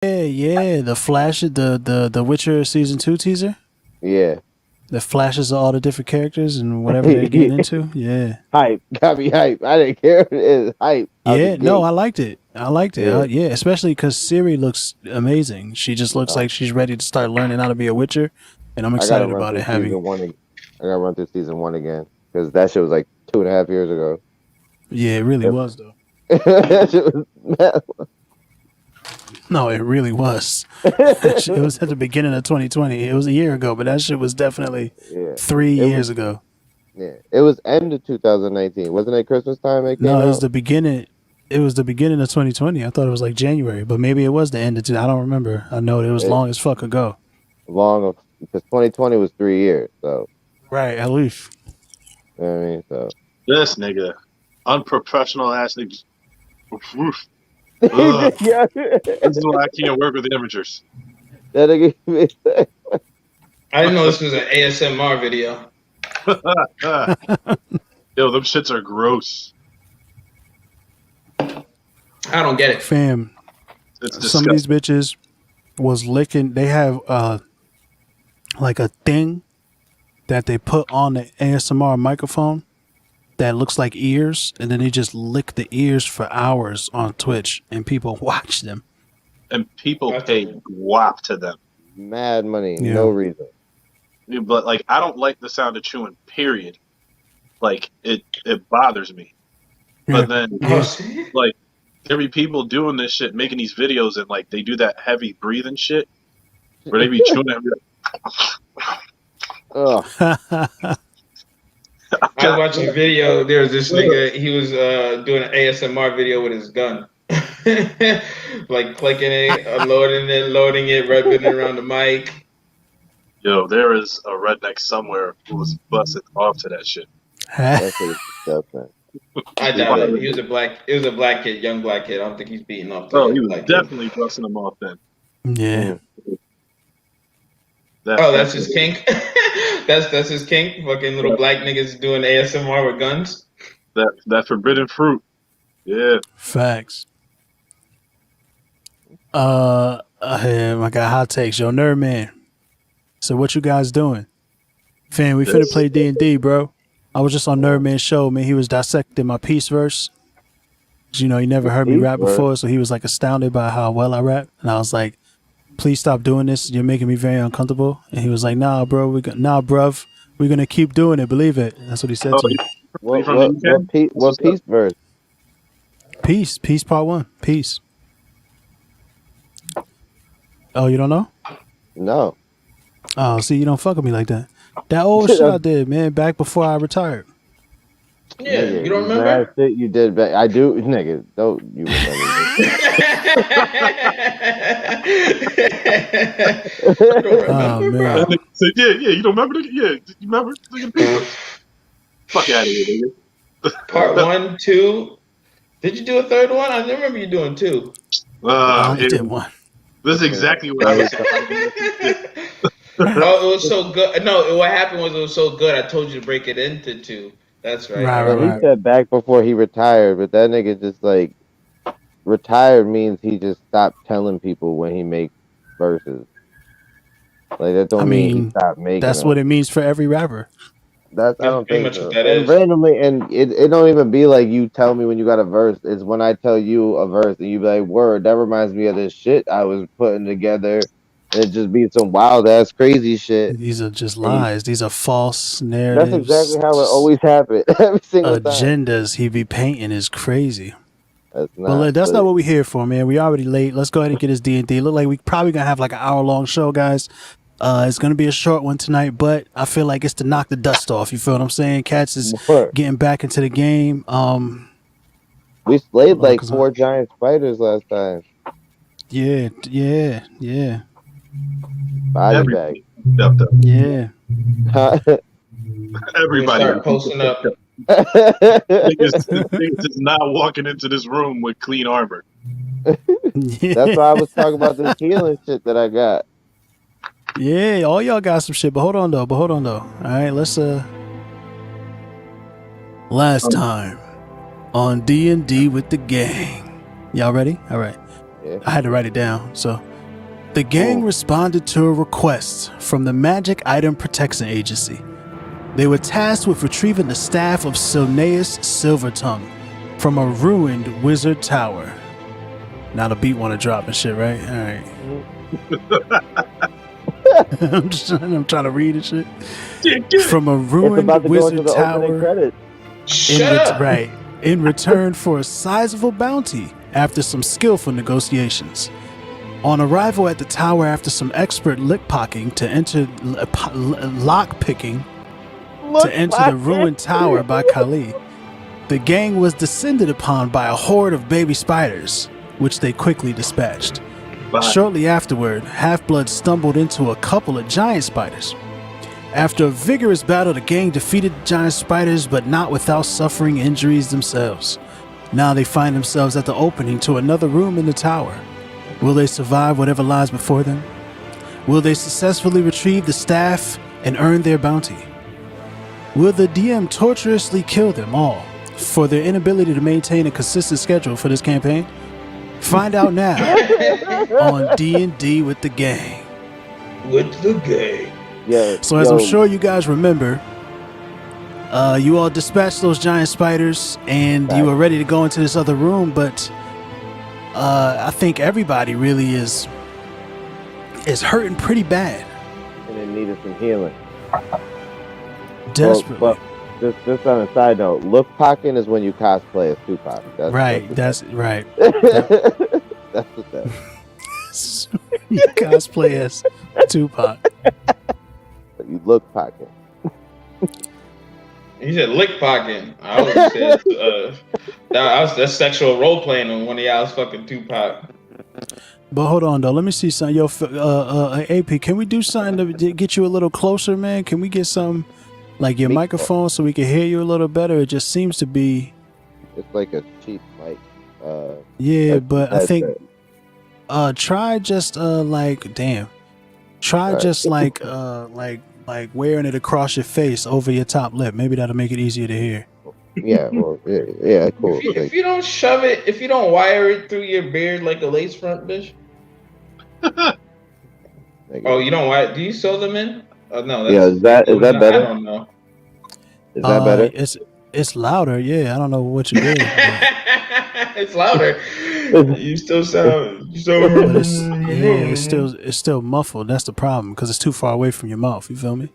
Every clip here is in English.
yeah. The Flash, the Witcher season 2 teaser. Yeah. The flashes of all the different characters and whatever they're getting into. Yeah. Hype. Got me hype. I didn't care what it is. Hype out the Yeah, no, gate. I liked it. I liked it. Yeah. Yeah, especially because Siri looks amazing. She just looks Uh, like she's ready to start learning how to be a Witcher, and I'm I gotta excited run about it. through season Heavy. one. I gotta run through season one again because that shit was like 2.5 years ago. Yeah, it really was though. That shit was mad. No, it really was. It was at the beginning of 2020. It was a year ago, but that shit was definitely Yeah. three It was. years ago. Yeah. It was end of 2019. Wasn't it Christmas time it came No, it was out? the beginning. It was the beginning of 2020. I thought it was like January, but maybe it was the end of. I don't remember. I know it was It long as fuck ago. long of because 2020 was 3 years. So Right, at least. you know what I mean. So This nigga, unprofessional ass niggas. Oof. yeah. This is why I can't work with imagers. That nigga. I didn't know this was an ASMR video. Yo, them shits are gross. I don't get it. Fam, It's some of these disgusting. bitches was licking. They have like a thing that they put on the ASMR microphone that looks like ears, and then they just lick the ears for hours on Twitch, and people watch them. And people pay guap to them. Mad money. Yeah. No reason. But like, I don't like the sound of chewing. Period. Like it bothers me. But then, Oh, see? like, there be people doing this shit, making these videos, and like they do that heavy breathing shit, where they be chewing it. Ugh. I was watching a video. There was this nigga. He was doing an ASMR video with his gun, like clicking it, unloading it, loading it, rubbing it around the mic. Yo, there is a redneck somewhere who was busted off to that shit. That shit is disgusting. I doubt it. He was a black. It was a black kid, young black kid. I don't think he's beating off. Oh, he was black definitely busting them off then. Yeah. That's his kink. that's his kink. Fucking little black niggas doing ASMR with guns. That forbidden fruit. Yeah. Facts. I got hot takes. Yo, nerd man. So what you guys doing? Fam, we finna play D&D, bro. I was just on Nerd Man's show, man. He was dissecting my peace verse. You know, he never heard me rap before, so he was like astounded by how well I rap. And I was like, please stop doing this. You're making me very uncomfortable. And he was like, nah, bro. Bruv. We're going to keep doing it. Believe it. That's what he said to me. What peace verse? Peace. Peace part 1. Peace. Oh, you don't know? No. Oh, see, you don't fuck with me like that. That old shit I did, man, back before I retired. Yeah, Nigga, you don't remember? That shit you did back. I do, nigga. Don't you remember? Oh, man. So, yeah, you don't remember? Yeah, you remember? Fuck out of here, nigga. Part 1, 2. Did you do a third one? I remember you doing 2. I only did 1. This is exactly what I was saying. Oh, it was so good. No, what happened was it was so good. I told you to break it into 2. That's right. Right. He said back before he retired, but that nigga just like retired means he just stopped telling people when he makes verses. Like that don't mean he stopped making. That's what it means for every rapper. I don't think much so. what that and is. randomly, and it don't even be like you tell me when you got a verse. It's when I tell you a verse and you be like, "Word, that reminds me of this shit I was putting together." And it just be some wild ass crazy shit. These are just lies. These are false narratives. That's exactly how it always happened. Every single time. Agendas he be painting is crazy. That's not. But that's not what we're here for, man. We already late. Let's go ahead and get this D&D. Look like we probably gonna have like an hour-long show, guys. It's gonna be a short one tonight, but I feel like it's to knock the dust off. You feel what I'm saying? Cats is getting back into the game. We slayed like 4 giant spiders last time. Yeah. Body bag. Yeah. Everybody start posting up. niggas is not walking into this room with clean armor. That's why I was talking about this healing shit that I got. Yeah, all y'all got some shit, but hold on though. All right, let's last time on D&D with the gang. Y'all ready? All right. Yeah. I had to write it down. So The gang responded to a request from the Magic Item Protection Agency. They were tasked with retrieving the staff of Sylvyr from a ruined wizard tower. Now the beat want to drop and shit, right? All right. I'm trying to read and shit. From a ruined wizard tower. In return for a sizable bounty after some skillful negotiations. On arrival at the tower after some expert lockpicking to enter the ruined tower by Kali, the gang was descended upon by a horde of baby spiders, which they quickly dispatched. Shortly afterward, Half-Blood stumbled into a couple of giant spiders. After a vigorous battle, the gang defeated the giant spiders, but not without suffering injuries themselves. Now they find themselves at the opening to another room in the tower. Will they survive whatever lies before them? Will they successfully retrieve the staff and earn their bounty? Will the DM torturously kill them all for their inability to maintain a consistent schedule for this campaign? Find out now on D&D with the gang. With the gang. Yeah. So as I'm sure you guys remember, you all dispatched those giant spiders and you were ready to go into this other room, but I think everybody really is hurting pretty bad. And it needed some healing. Desperately. Well, just on a side note, look pocking is when you cosplay as Tupac. That's right. That's right. That's what that is. You cosplay as Tupac. But you look pocking. He said lick pocking. I would have said that's sexual role playing on one of y'all's fucking Tupac. But hold on though, let me see something. Yo, AP, can we do something to get you a little closer, man? Can we get some like your microphone so we can hear you a little better? It just seems to be. It's like a cheap mic. Yeah, but I think try just like wearing it across your face over your top lip. Maybe that'll make it easier to hear. Yeah, well, yeah, cool. If you don't shove it, if you don't wire it through your beard like a lace front, bitch. Oh, you don't wire? Do you sew them in? No. Is that better? I don't know. Is that better? It's louder. Yeah, I don't know what you did. It's louder. You still sound so. But it's still muffled. That's the problem because it's too far away from your mouth. You feel me?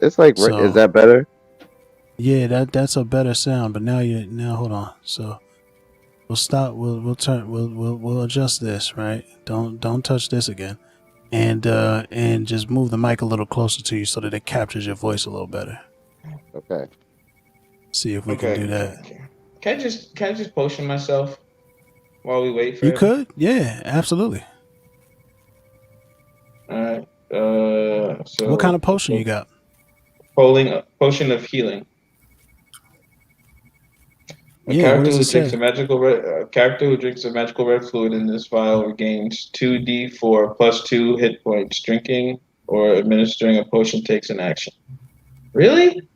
It's like, is that better? Yeah, that's a better sound. But now hold on. So we'll stop. We'll adjust this. Right. Don't touch this again. And just move the mic a little closer to you so that it captures your voice a little better. Okay. See if we can do that. Can I just potion myself while we wait for you? Could? Yeah, absolutely. All right. So what kind of potion you got? Potion of healing. A character who drinks a magical red fluid in this vial regains 2d4 plus 2 hit points. Drinking or administering a potion takes an action. Really?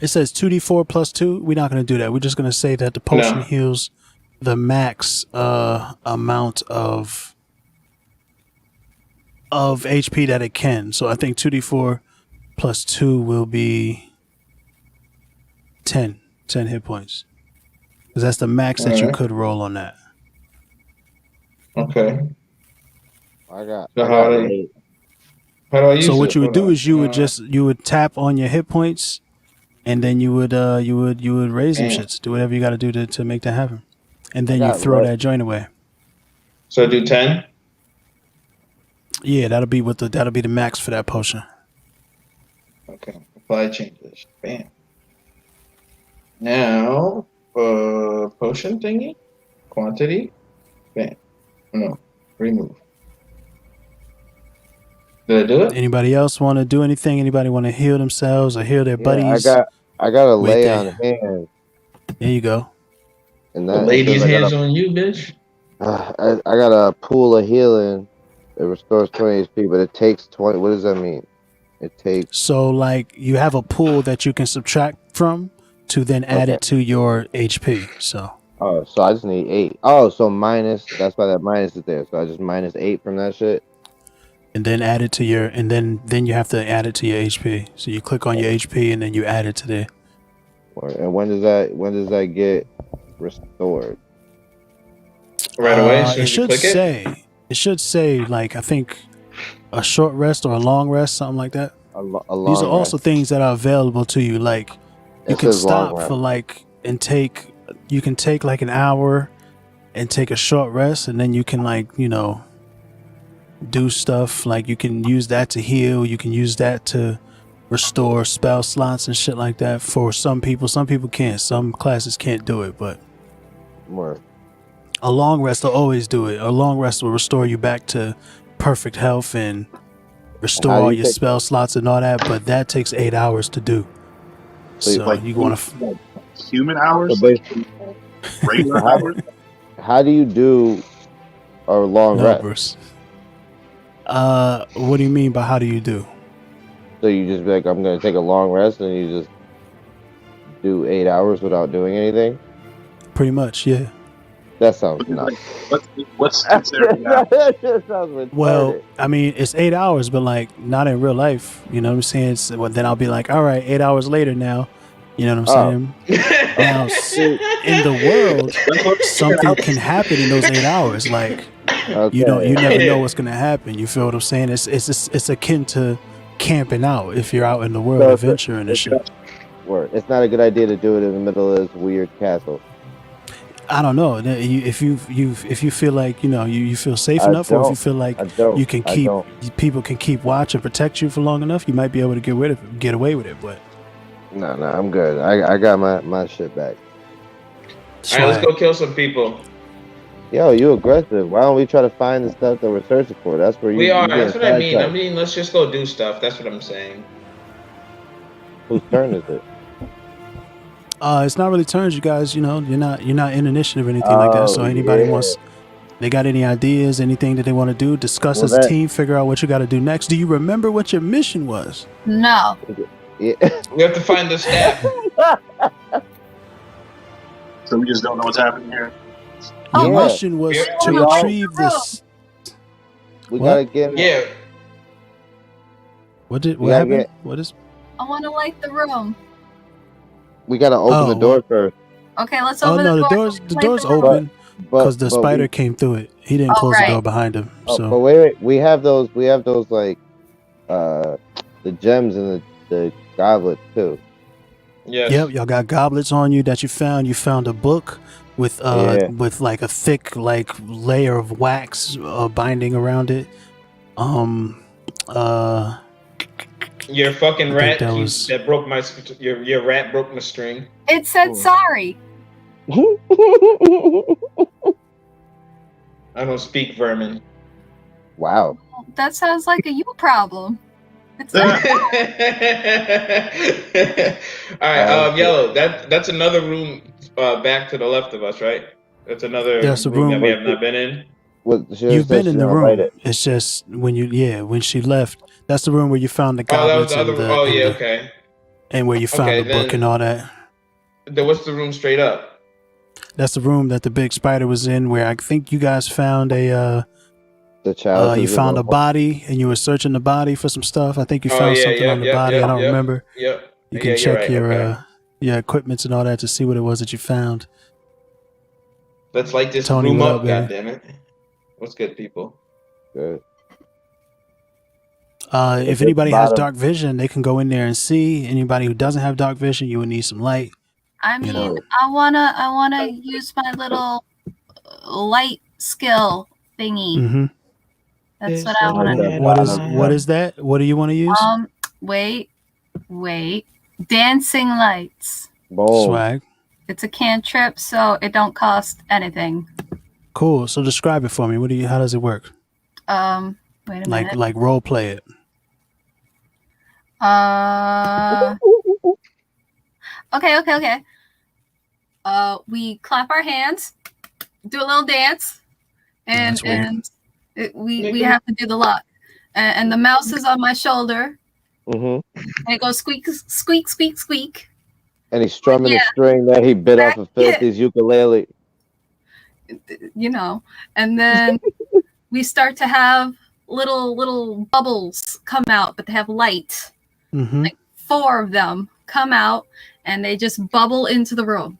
It says 2d4 plus 2. We're not going to do that. We're just going to say that the potion heals the max amount of HP that it can. So I think 2d4 plus 2 will be 10 hit points. Because that's the max that you could roll on that. Okay. How do I use so what it? you would do is you would tap on your hit points, and then you would raise them shits. Do whatever you got to do to make that happen, and then you throw that joint away. So do 10. Yeah, that'll be the max for that potion. Okay, apply changes. Bam. Now, potion thingy, quantity. Bam. No, remove. Did I do it? Anybody else want to do anything? Anybody want to heal themselves or heal their buddies? I got a lay on hands. There you go. And that lay these hands on you, bitch. I got a pool of healing. It restores 20 HP, but it takes 20. What does that mean? It takes. So like you have a pool that you can subtract from to then add it to your HP. So. Oh, so I just need 8. Oh, so minus. That's why that minus is there. So I just minus 8 from that shit. And then add it to your, and then you have to add it to your HP. So you click on your HP and then you add it to there. And when does that get restored? Right away, as soon It as you should click it. say like I think a short rest or a long rest, something like that. A These are long also rest. things that are available to you. Like you It can says long stop rest. for like and take. You can take like an hour and take a short rest, and then you can like do stuff like you can use that to heal. You can use that to restore spell slots and shit like that. For some people can't. Some classes can't do it, but More. a long rest will always do it. A long rest will restore you back to perfect health and restore How do all you your take? spell slots and all that, but that takes 8 hours to do. So, So Like you want to like human so, hours, bas- like so regular hours. how do you do a long no, rest? Bruce. What do you mean by how do you do? So you just be like, I'm gonna take a long rest, and you just do 8 hours without doing anything. Pretty much, yeah. That sounds Because, nuts. like, what's considered an hour? That just sounds retarded. Well, I mean, it's 8 hours, but like not in real life. You know what I'm saying? So, well, then I'll be like, all right, 8 hours later now. You know what I'm Oh, saying? Now, in the world, something can happen in those 8 hours. Like you okay. never know what's gonna happen. You feel what I'm saying? It's akin to camping out if you're out in the world So adventuring and shit. Word. It's not a good idea to do it in the middle of this weird castle. I don't know. If you feel like you feel safe I enough, or if you don't. feel like I don't. you can I keep don't. people can keep watch and protect you for long enough, you might be able to get away with it. But No, I'm good. I got my shit back. All right, let's go kill some people. Yo, you aggressive. Why don't we try to find the stuff that we're searching for? That's where We are. you That's get what I mean. sidetracked. Let's just go do stuff. That's what I'm saying. Whose turn is it? it's not really turns, you guys. You're not in initiative or anything like that. So Oh anybody yeah. they got any ideas, anything that they want to do, discuss Well, as a that team, figure out what you got to do next. Do you remember what your mission was? No. yeah. We have to find the staff. So we just don't know what's happening here. Your Yeah. mission was Yeah. to We all- retrieve this. We What? gotta get. Yeah. What We gotta happened? get. What is? I want to light the room. We gotta open the door what? first. Okay, let's Oh open no, the the door. the Light door's room. open because the But spider we. came through it. He didn't Oh, close the right. door behind him. Oh, So but wait. We have those. Like the gems in the goblet too. Yes. yep, y'all got goblets on you that you found. You found a book with Yeah. with like a thick like layer of wax binding around it. Uh Your fucking I rat think that was that broke my your rat broke my string. It said Oh. sorry. I don't speak vermin. Wow. That sounds like a you problem. It's All not. right, Yellow. That's another room back to the left of us, right? That's another That's a room that room. we have not been in. What she You've said been she in the gonna write room. it. It's just when she left, that's the room where you found the Oh, that was goblets the other. Oh, yeah. Okay. and where you found Okay, the book then- and all that. What's the room straight up? That's the room that the big spider was in, where I think you guys found The child. you found a body and you were searching the body for some stuff. I think you Oh, found yeah, something on the body. I don't remember. Yep. You can Yeah, you're check right, your okay. your equipments and all that to see what it was that you found. Let's light this Tony, room what up, up, baby? goddammit. What's good, people? Good. If It's at anybody the has bottom. dark vision, they can go in there and see. Anybody who doesn't have dark vision, you would need some light. I You mean, know. I wanna use my little light skill thingy. Mm-hmm. That's what I want to do. What is that? What do you want to use? Wait. Dancing lights. Boom. Swag. It's a cantrip, so it don't cost anything. Cool. So describe it for me. How does it work? Wait a minute. Like role play it. Okay. We clap our hands, do a little dance, and That's weird. we have to do the lock. And the mouse is on my shoulder, Mm-hmm. and it goes squeak, squeak, squeak, squeak. And he's strumming Yeah. a string that he bit off of Yeah. Filthy's ukulele. you know, and then we start to have little bubbles come out, but they have light. Mm-hmm. Like 4 of them come out, and they just bubble into the room.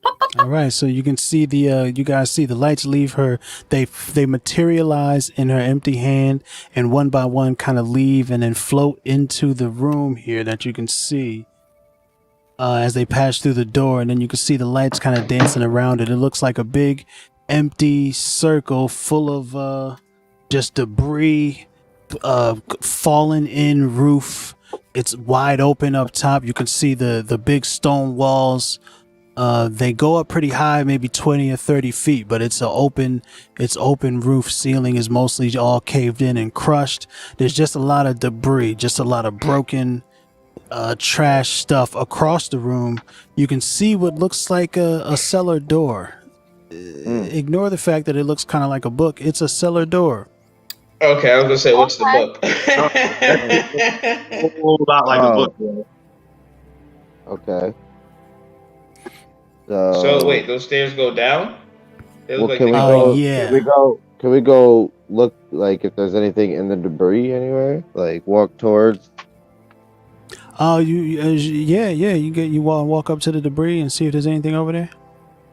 Pop, pop, pop. All right, so you can see the you guys see the lights leave her. They materialize in her empty hand, and one by one kind of leave and then float into the room here that you can see. As they pass through the door, and then you can see the lights kind of dancing around it. It looks like a big empty circle full of just debris, fallen in roof. It's wide open up top. You can see the big stone walls. They go up pretty high, maybe 20 or 30 feet, but it's open roof. Ceiling is mostly all caved in and crushed. There's just a lot of debris, just a lot of broken trash stuff across the room. You can see what looks like a cellar door. Ignore the fact that it looks kind of like a book. It's a cellar door. Okay, I was gonna say, what's the book? A whole lot like a book. Bro. Okay. So wait, those stairs go down? They look Well, like can they we go go? up. Yeah. Can we go look like if there's anything in the debris anywhere? Like walk towards. Oh, you walk up to the debris and see if there's anything over there.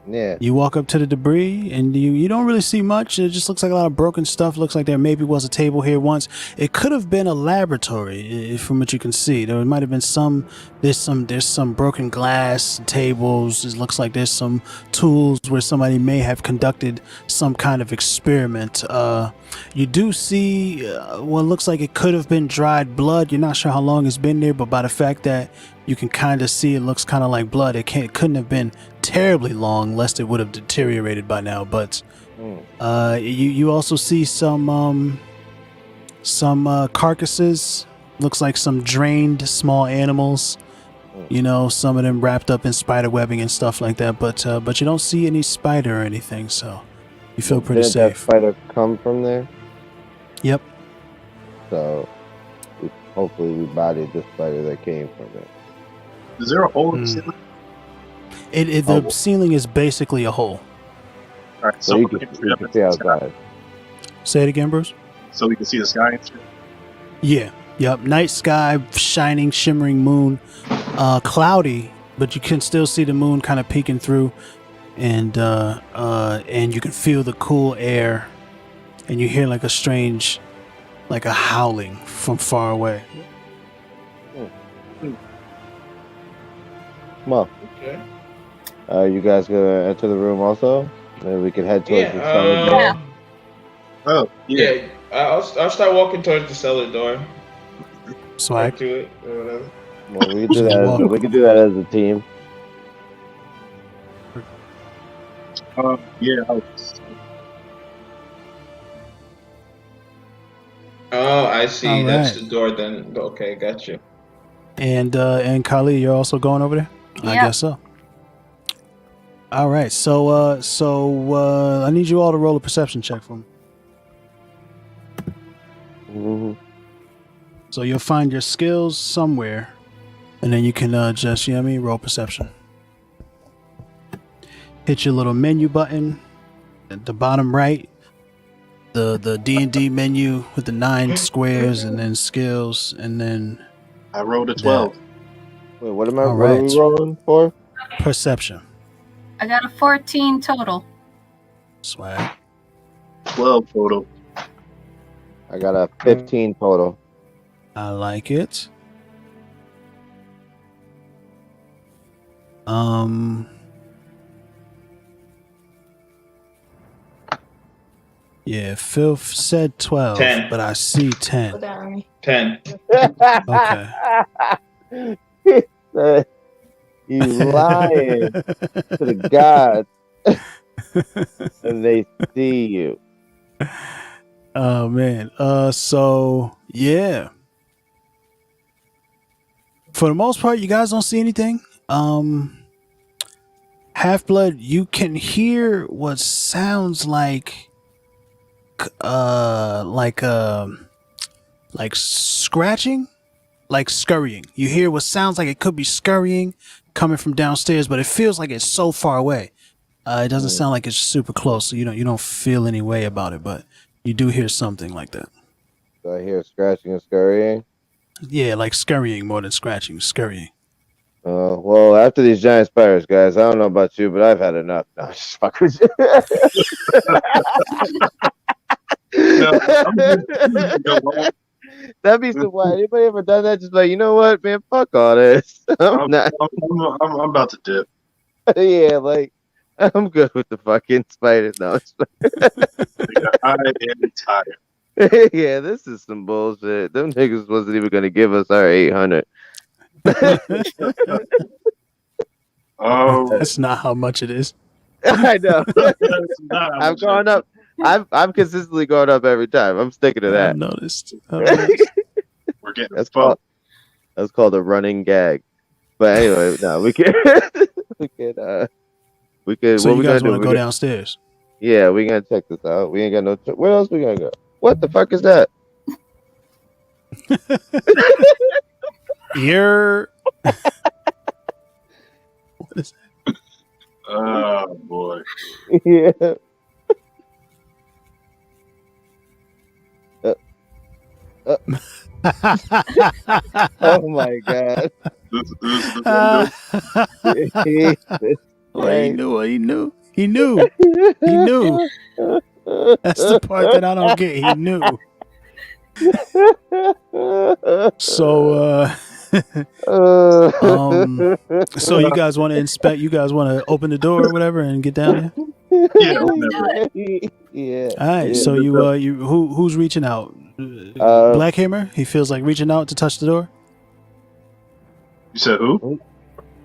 Yeah. You walk up to the debris and you don't really see much. It just looks like a lot of broken stuff. Looks like there maybe was a table here once. It could have been a laboratory, from what you can see. There might have been there's some broken glass tables. It looks like there's some tools where somebody may have conducted some kind of experiment. You do see what looks like it could have been dried blood. You're not sure how long it's been there, but by the fact that you can kind of see it looks kind of like blood, it couldn't have been terribly long, lest it would have deteriorated by now. But you also see some carcasses. Looks like some drained small animals. You know, some of them wrapped up in spider webbing and stuff like that. But you don't see any spider or anything, so you feel pretty Didn't safe. that spider come from there? Yep. So hopefully we bodied the spider that came from it. Is there a hole in the ceiling? The ceiling is basically a hole. All right, So you can see outside. Say it again, Bruce. So we can see the sky and shit. Yeah. Yep. Night sky, shining, shimmering moon, cloudy, but you can still see the moon kind of peeking through, and you can feel the cool air, and you hear like a strange, like a howling from far away. Come on. Okay. You guys gonna enter the room also? Maybe we can head towards the cellar door. Oh, Yeah, I'll start walking towards the cellar door. Swag. Back to it or whatever. Well, we can do that. We can do that as a team. yeah. Oh, I see. All That's right. the door then. Okay, gotcha. And Kali, you're also going over there? I Yep. guess so. All right. So I need you all to roll a perception check for me. Mm-hmm. So you'll find your skills somewhere, and then you can just, you know what I mean, roll perception. Hit your little menu button at the bottom right, the D&D menu with the 9 squares, and then skills, and then I rolled a 12. Wait, what am I? All What are right. we rolling for? perception. I got a 14 total. Swag. 12 total. I got a 15 total. I like it. Yeah, Phil said 12, 10. but I see 10. 10. Okay. You lying to the gods, and they see you. Oh man. So yeah. For the most part, you guys don't see anything. Half-Blood, you can hear what sounds like scratching, like scurrying. You hear what sounds like it could be scurrying coming from downstairs, but it feels like it's so far away. It doesn't sound like it's super close, so you don't feel any way about it, but you do hear something like that. So I hear scratching and scurrying. Yeah, like scurrying more than scratching, scurrying. Well, after these giant spiders, guys, I don't know about you, but I've had enough. No, just fuck with you. No, I'm just, That'd be so wild. Anybody ever done that? Just like, you know what, man? Fuck all this. I'm not. I'm about to dip. Yeah, like I'm good with the fucking spiders. No, I am tired. yeah, this is some bullshit. Them niggas wasn't even gonna give us our 800. That's not how much it is. I know. That's not how I'm much going up. I'm consistently going up every time. I'm sticking to that. I've noticed. we're getting fucked. That's called a running gag. But anyway, no, we can. we could. So what you we guys gonna want do? to go downstairs? Yeah, we gonna check this out. We ain't got no. Where else we gonna go? What the fuck is that? You're. What is that? Oh boy. Yeah. Oh my god. This Well, he knew. He knew. He knew. He knew. That's the part that I don't get. He knew. So, so you guys want to inspect? You guys want to open the door or whatever and get down there? Yeah. All right. Yeah. So who's reaching out? Black Hammer. He feels like reaching out to touch the door. You said who?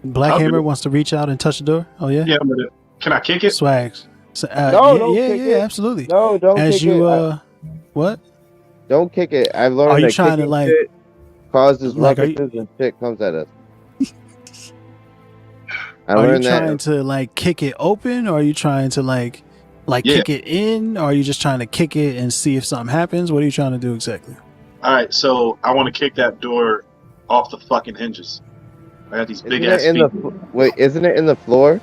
Black I'll Hammer do it. wants to reach out and touch the door. Oh yeah. Yeah, I'm gonna. Can I kick it? Swags. So, No, don't yeah, kick yeah, it. absolutely. No, don't As kick you, it. what? Don't kick it. I've learned Are you that trying to, kicking like- shit causes like, are ruckuses and shit comes at us. I Are you learned trying that. to like kick it open, or are you trying to like Yeah. kick it in, or are you just trying to kick it and see if something happens? What are you trying to do exactly? All right, so I want to kick that door off the fucking hinges. I got these big Isn't ass it in feet. the wait? Isn't it in the floor?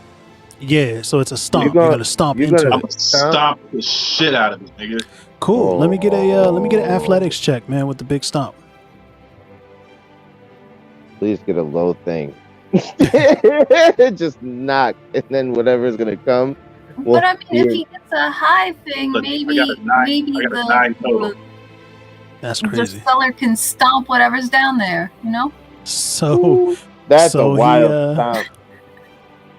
Yeah, so it's a stomp. You're You're gonna- gonna stomp you're into gonna- I'm it. gonna stomp the shit out of it, nigga. Cool. Let me get an Oh. athletics check, man, with the big stomp. Please get a low thing. Just knock, and then whatever's gonna come. But I mean, if hear- he gets a high thing, Look, I maybe got a 9 maybe I got a 9 total. That's the crazy. seller can stomp whatever's down there. You know. So That's So a he, wild stomp.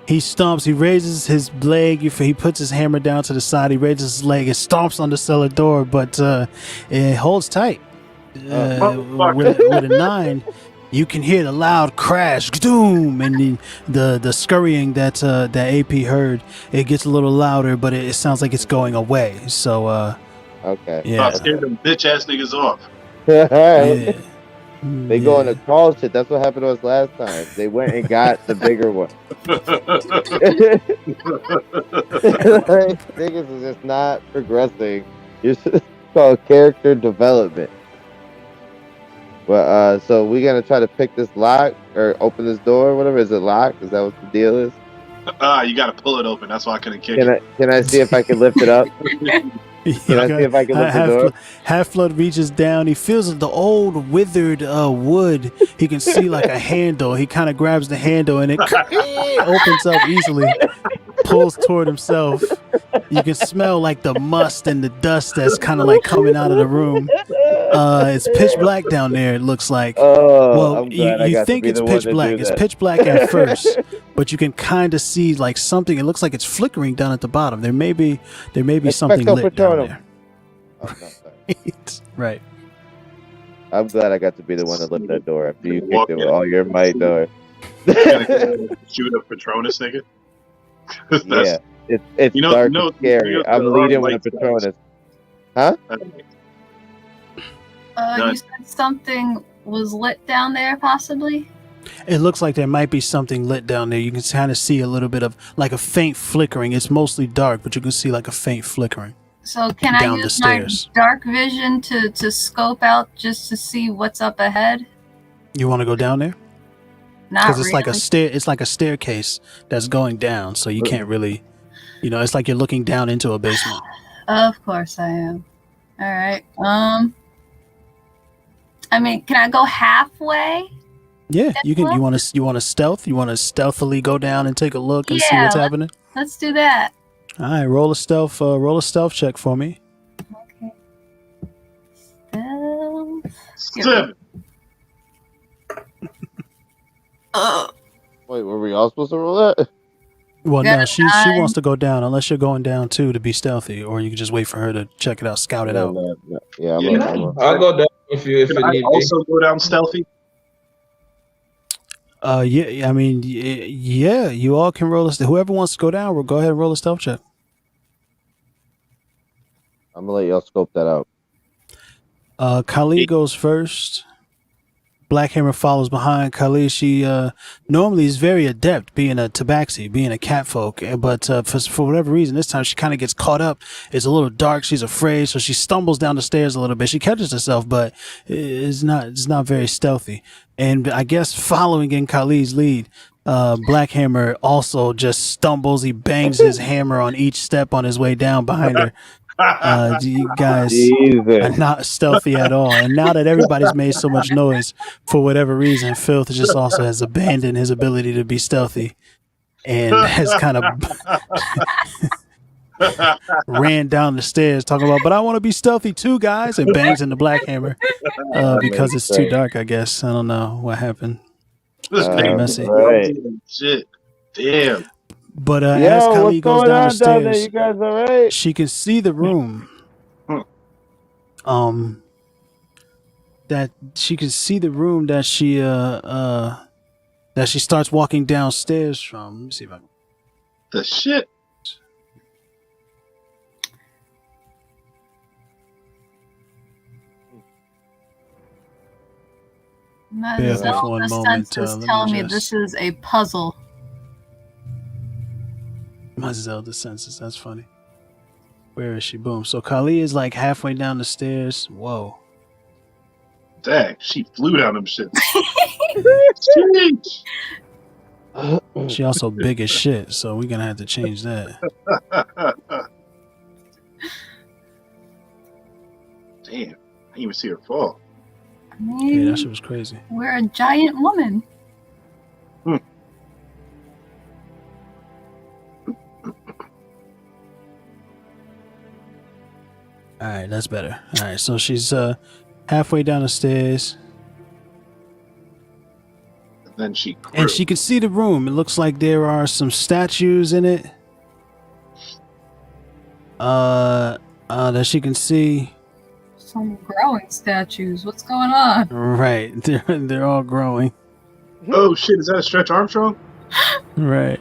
he stomps. He raises his leg. He puts his hammer down to the side. He raises his leg and stomps on the cellar door, but it holds tight. fuck. With a 9, you can hear the loud crash, doom, and the scurrying that AP heard. It gets a little louder, but it sounds like it's going away. So Okay. yeah, Scare them bitch ass niggas off. All right. yeah. They go into crawl shit. That's what happened to us last time. They went and got the bigger one. Like, niggas is just not progressing. It's called character development. Well, so we gonna try to pick this lock or open this door or whatever. Is it locked? Is that what the deal is? You gotta pull it open. That's why I couldn't kick Can it. I see if I can lift it up? Can I see if I can lift the door? Half Blood reaches down. He feels the old withered wood. He can see like a handle. He kind of grabs the handle and it opens up easily. Pulls toward himself. You can smell like the must and the dust that's kind of like coming out of the room. It's pitch black down there. It looks like. Oh, Well, I'm glad I you got think to be it's the one pitch to black. do It's that. pitch black at first, but you can kind of see like something. It looks like it's flickering down at the bottom. There may be something Expecto lit down Patronum. there. Oh, no, sorry. Right. I'm glad I got to be the one to lift that door after you Walk kicked it in. with all your might door. Shoot a Patronus, nigga. Yeah, it's You know- dark you know- and scary. you know, I'm there are leading with a lights, Patronus. You said something was lit down there, possibly. It looks like there might be something lit down there. You can kind of see a little bit of like a faint flickering. It's mostly dark, but you can see like a faint flickering. So can I Down the use my stairs. dark vision to scope out just to see what's up ahead? You want to go down there? Not Because it's really. like a stair. It's like a staircase that's going down, so you can't really. You know, it's like you're looking down into a basement. Of course I am. All right. I mean, can I go halfway? Yeah, you can. You want to stealth? You want to stealthily go down and take a look and see what's happening? Let's do that. All right, roll a stealth check for me. Okay. Stealth. 7. Wait, were we all supposed to roll that? Well, Got no, a she 9. wants to go down unless you're going down too to be stealthy, or you can just wait for her to check it out, scout it out. No. Yeah, Yeah. I'll go down if Can it I need be. also go down stealthy? Yeah, I mean, yeah, you all can roll a whoever wants to go down, we'll go ahead and roll a stealth check. I'm gonna let y'all scope that out. Kali goes first. Black Hammer follows behind. Kali, she normally is very adept being a tabaxi, being a catfolk, but for whatever reason, this time she kind of gets caught up. It's a little dark. She's afraid, so she stumbles down the stairs a little bit. She catches herself, but it's not very stealthy. And I guess following in Kali's lead, Black Hammer also just stumbles. He bangs his hammer on each step on his way down behind her. You guys are not stealthy at all. And now that everybody's made so much noise, for whatever reason, Filth just also has abandoned his ability to be stealthy and has kind of ran down the stairs talking about, but I want to be stealthy too, guys, and bangs into Black Hammer because it's too dark, I guess. I don't know what happened. This kinda nigga messy. Right. Shit. Damn. But as Yo, Kali what's goes going down on the down there? stairs, You guys all right? she can see the room. That she can see the room that she starts walking downstairs from. Let me see if I can. The shit. My Bear with me for Zelda one moment, senses let me tell me just- this is a puzzle. My Zelda senses. That's funny. Where is she? Boom. So Kali is like halfway down the stairs. Whoa. Dang, she flew down them shit. Sheesh. She also big as shit, so we're gonna have to change that. Damn, I didn't even see her fall. I mean, Yeah, that shit was crazy. we're a giant woman. All right, that's better. All right, so she's halfway down the stairs, Then she grew. and she can see the room. It looks like there are some statues in it. That she can see. Some growing statues. What's going on? Right, they're all growing. Oh shit, is that a Stretch Armstrong? Right.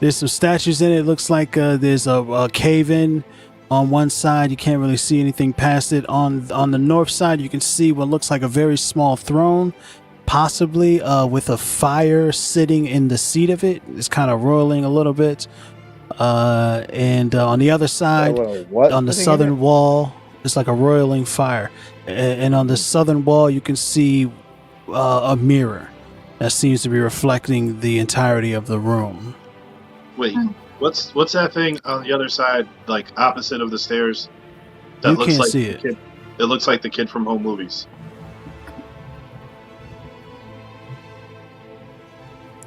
There's some statues in it. It looks like there's a cave in on one side. You can't really see anything past it. On the north side, you can see what looks like a very small throne, possibly with a fire sitting in the seat of it. It's kind of roiling a little bit. And on the other side, on the southern wall, it's like a roiling fire. And on the southern wall, you can see a mirror that seems to be reflecting the entirety of the room. Wait, what's that thing on the other side, like opposite of the stairs? That You looks can't like see the it. Kid, it looks like the kid from Home Movies.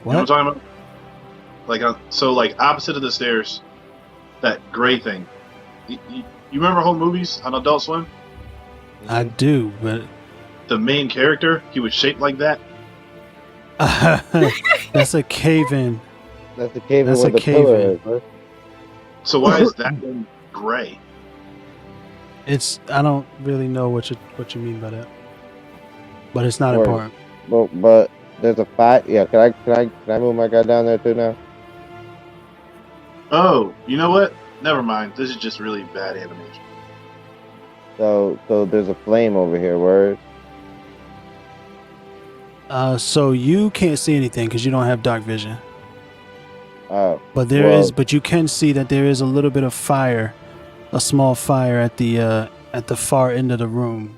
You know what I'm What? talking about? Like, so like opposite of the stairs, that gray thing. You remember Home Movies on Adult Swim? I do, but The main character, he was shaped like that. that's a cave in. That's the cave That's where a the cave pillar in. is, huh? So why is that one gray? I don't really know what you mean by that, but it's not Word. important. But there's a fight. Yeah, can I move my guy down there too now? Oh, you know what? Never mind. This is just really bad animation. So there's a flame over here. Word. So you can't see anything because you don't have dark vision. Oh, But but you can see that there is a little bit of fire, a small fire at the far end of the room,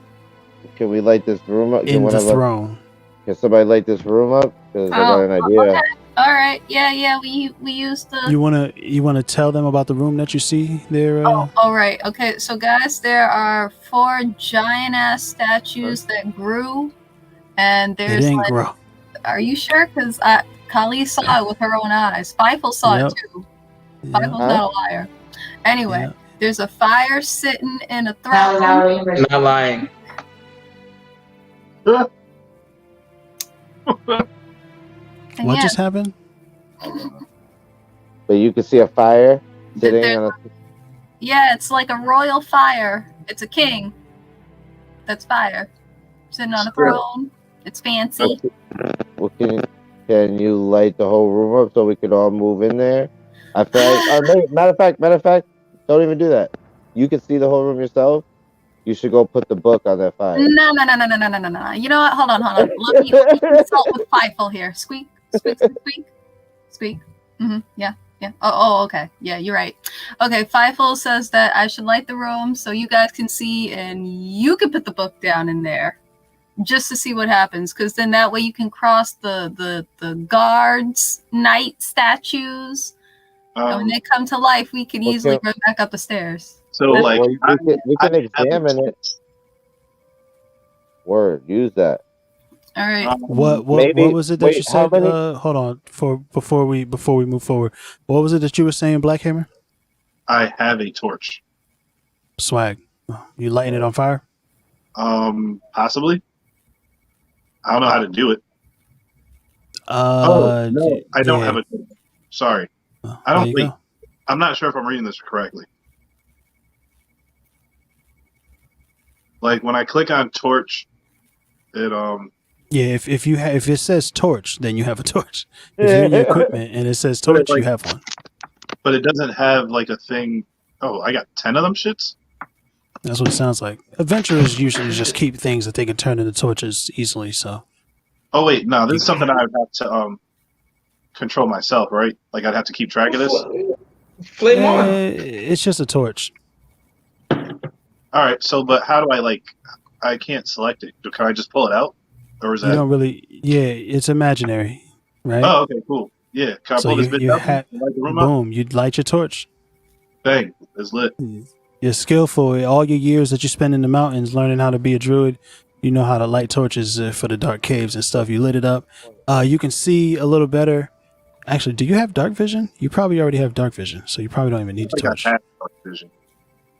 can we light this room up? in the throne. Can somebody light this room up? Because I got an idea. Okay. All right. Yeah. We used the. You wanna tell them about the room that you see there? Oh, all right. Okay, so guys, there are 4 giant ass statues that grew, and They there's didn't like. grow. Are you sure? Because Kali saw it with her own eyes. Feifel saw Yep. it too. Yeah. Feifel's not a liar. Anyway, Yeah. there's a fire sitting in a throne. Not lying. And What yeah, just happened? But you can see a fire sitting there's- on a. yeah, it's like a royal fire. It's a king. That's fire. Sitting on a throne. It's fancy. Well, can you light the whole room up so we could all move in there? I feel like. Matter of fact, don't even do that. You can see the whole room yourself. You should go put the book on that fire. No. You know what? Hold on. Let me consult with Feifel here. Squeak. Yeah. Oh, okay. Yeah, you're right. Okay, Feifel says that I should light the room so you guys can see, and you can put the book down in there, just to see what happens. Because then that way you can cross the guards, knight statues, and when they come to life, we can easily run back up the stairs. So like, we can examine it. Word, use that. All right. What was it that you said? Hold on, before we move forward. What was it that you were saying, Blackhammer? I have a torch. Swag. You lighting it on fire? Possibly. I don't know how to do it. No, I don't have a torch. Sorry. I don't think. Go. I'm not sure if I'm reading this correctly. Like when I click on torch, it Yeah, if it says torch, then you have a torch. If you're in your equipment and it says torch, you have one. But it doesn't have like a thing. Oh, I got 10 of them shits? That's what it sounds like. Adventurers usually just keep things that they can turn into torches easily, so. Oh wait, no, this is something I would have to control myself, right? Like I'd have to keep track of this. Flame on. It's just a torch. All right, so but how do I can't select it. Can I just pull it out? Or is that? You don't really. Yeah, it's imaginary, right? Oh, okay, cool. Yeah, can I pull this bitch out? Light the room up? Boom! You'd light your torch. Bang! It's lit. You're skillful. All your years that you spend in the mountains learning how to be a druid, you know how to light torches for the dark caves and stuff. You lit it up. You can see a little better. Actually, do you have dark vision? You probably already have dark vision, so you probably don't even need the torch. I have dark vision,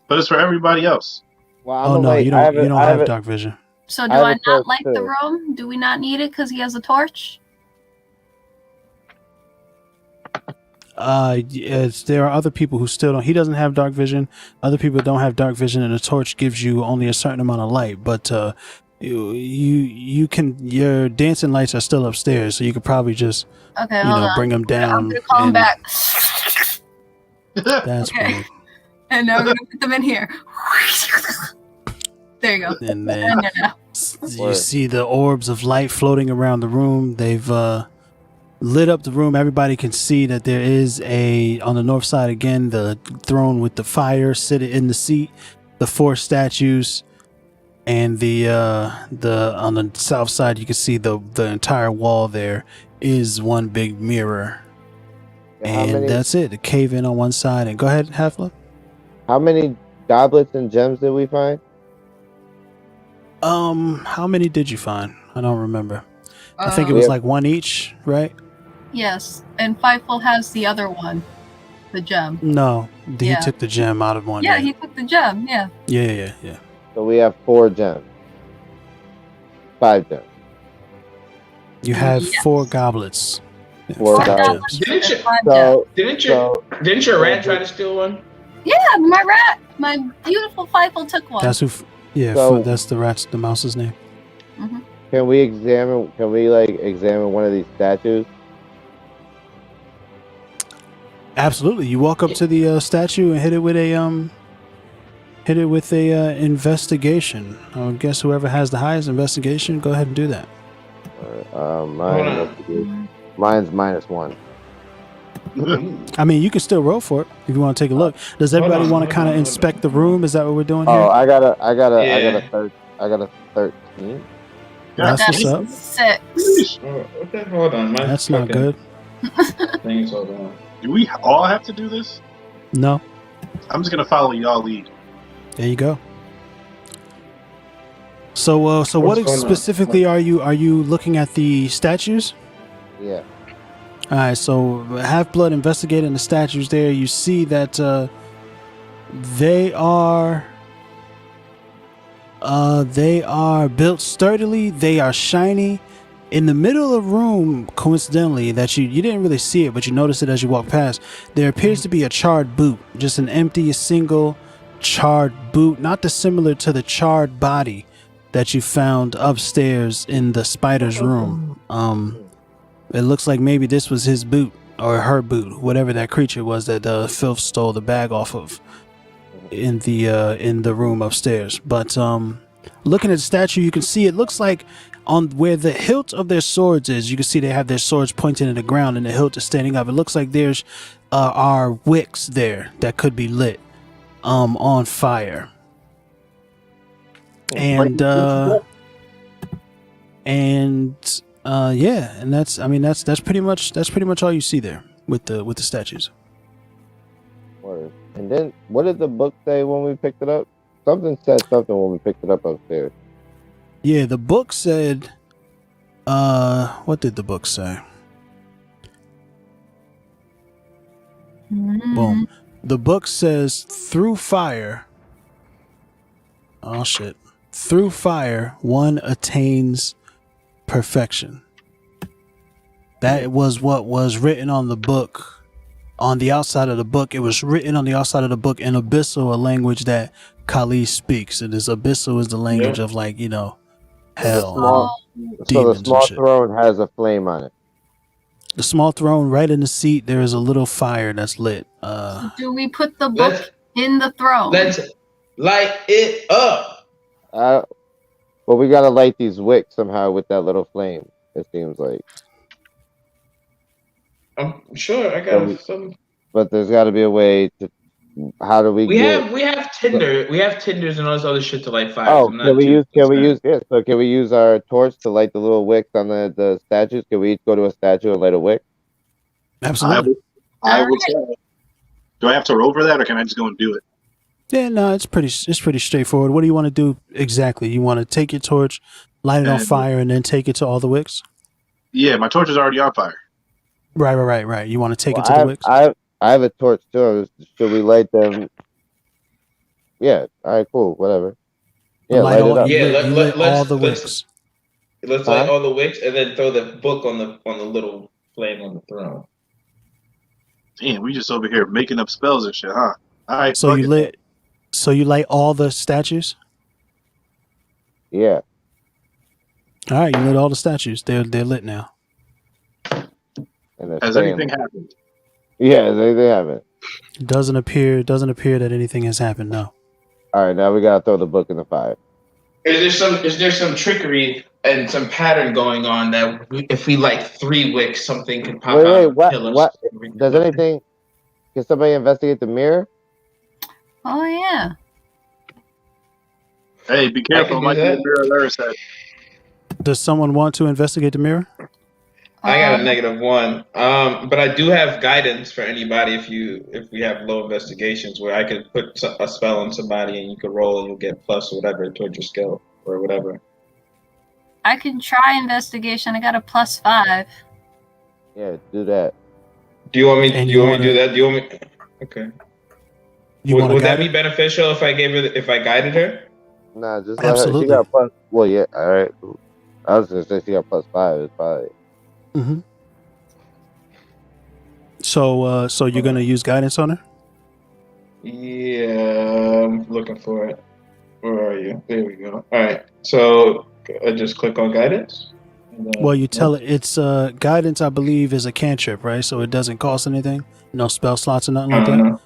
but it's for everybody else. Well, no, you don't. You don't have dark vision. So do I not light the room? Do we not need it because he has a torch? There are other people who still don't. He doesn't have dark vision. Other people don't have dark vision, and a torch gives you only a certain amount of light. But you can. Your dancing lights are still upstairs, so you could probably just bring them down. I'm gonna call them back. That's okay. weird. And now we're gonna put them in here. There you go. And then you see the orbs of light floating around the room. They've lit up the room. Everybody can see that there is on the north side again, the throne with the fire sitting in the seat, the 4 statues, and the on the south side you can see the entire wall there is one big mirror. And that's it. The cave in on one side. And go ahead, Halfla. How many goblets and gems did we find? How many did you find? I don't remember. I think it was like 1 each, right? Yes, and Feifel has the other one, the gem. No, he took the gem out of one. Yeah, he took the gem. Yeah. Yeah. So we have 4 gems. 5 gems. You have 4 goblets. 4 goblets. Didn't your rat try to steal one? Yeah, my beautiful Feifel took one. That's who. That's the mouse's name. Mm-hmm. Can we examine one of these statues? Absolutely. You walk up to the statue and hit it with a investigation. I would guess whoever has the highest investigation, go ahead and do that. Mine's -1. I mean, you can still roll for it if you want to take a look. Does everybody want to kind of inspect the room? Is that what we're doing here? Oh, I got a 13. That's what's up. 6. Hold on. That's not good. Things hold on. Do we all have to do this? No. I'm just gonna follow y'all lead. There you go. So what going on? specifically are you looking at the statues? Yeah. All right, so Half-Blood investigating the statues there. You see that they are built sturdily. They are shiny. In the middle of the room, coincidentally, that you didn't really see it, but you noticed it as you walk past, there appears to be a charred boot, just an empty, single charred boot, not dissimilar to the charred body that you found upstairs in the spider's room. It looks like maybe this was his boot or her boot, whatever that creature was that Filth stole the bag off of in the room upstairs. But looking at the statue, you can see it looks like on where the hilt of their swords is, you can see they have their swords pointing at the ground and the hilt is standing up. It looks like there's are wicks there that could be lit on fire. And yeah, and that's pretty much all you see there with the statues. Word. And then, what did the book say when we picked it up? Something said something when we picked it up upstairs. Yeah, the book said, what did the book say? Boom. The book says, through fire. Oh shit. Through fire, one attains perfection. That was what was written on the book. On the outside of the book, it was written on the outside of the book in Abyssal, a language that Kali speaks. And this Abyssal is the language of, like, you know, hell. So the small throne has a flame on it. The small throne, right in the seat, there is a little fire that's lit. Do we put the book in the throne? Let's light it up. Well, we gotta light these wicks somehow with that little flame. It seems like. I'm sure I got some. But there's got to be a way to. How do we? We have tinder. We have tinders and all this other shit to light fires. Oh, can we use? Yeah. So can we use our torch to light the little wicks on the statues? Can we each go to a statue and light a wick? Absolutely. I will try. Do I have to roll for that, or can I just go and do it? Yeah, no, it's pretty straightforward. What do you want to do exactly? You want to take your torch, light it on fire, and then take it to all the wicks? Yeah, my torch is already on fire. Right. You want to take it to the wicks? I have a torch too. Should we light them? Yeah. All right. Cool. Whatever. Yeah. Light it up. Yeah. Let's all the wicks. Let's light all the wicks and then throw the book on the little flame on the throne. Damn, we just over here making up spells and shit, huh? All right. So you light all the statues? Yeah. All right. You lit all the statues. They're lit now. Has anything happened? Yeah, they haven't. Doesn't appear that anything has happened. No. All right, now we gotta throw the book in the fire. Is there some trickery and some pattern going on that if we light 3 wicks, something can pop out and kill us? What? Does anything? Can somebody investigate the mirror? Oh yeah. Hey, be careful! Might be a mirror Lara said. Does someone want to investigate the mirror? I got a -1, but I do have guidance for anybody if we have low investigations where I could put a spell on somebody and you could roll and you'll get plus or whatever towards your skill or whatever. I can try investigation. I got a +5. Yeah, do that. Do you want me? Do you want me to do that? Do you want me? Okay. Would that be beneficial if I guided her? Nah, just absolutely. She got plus. Well, yeah. All right. I was gonna say she got +5. It's probably. Mm-hmm. So you're gonna use guidance on her? Yeah, I'm looking for it. Where are you? There we go. All right. So I just click on guidance. Well, you tell it it's guidance. I believe is a cantrip, right? So it doesn't cost anything. No spell slots or nothing like that.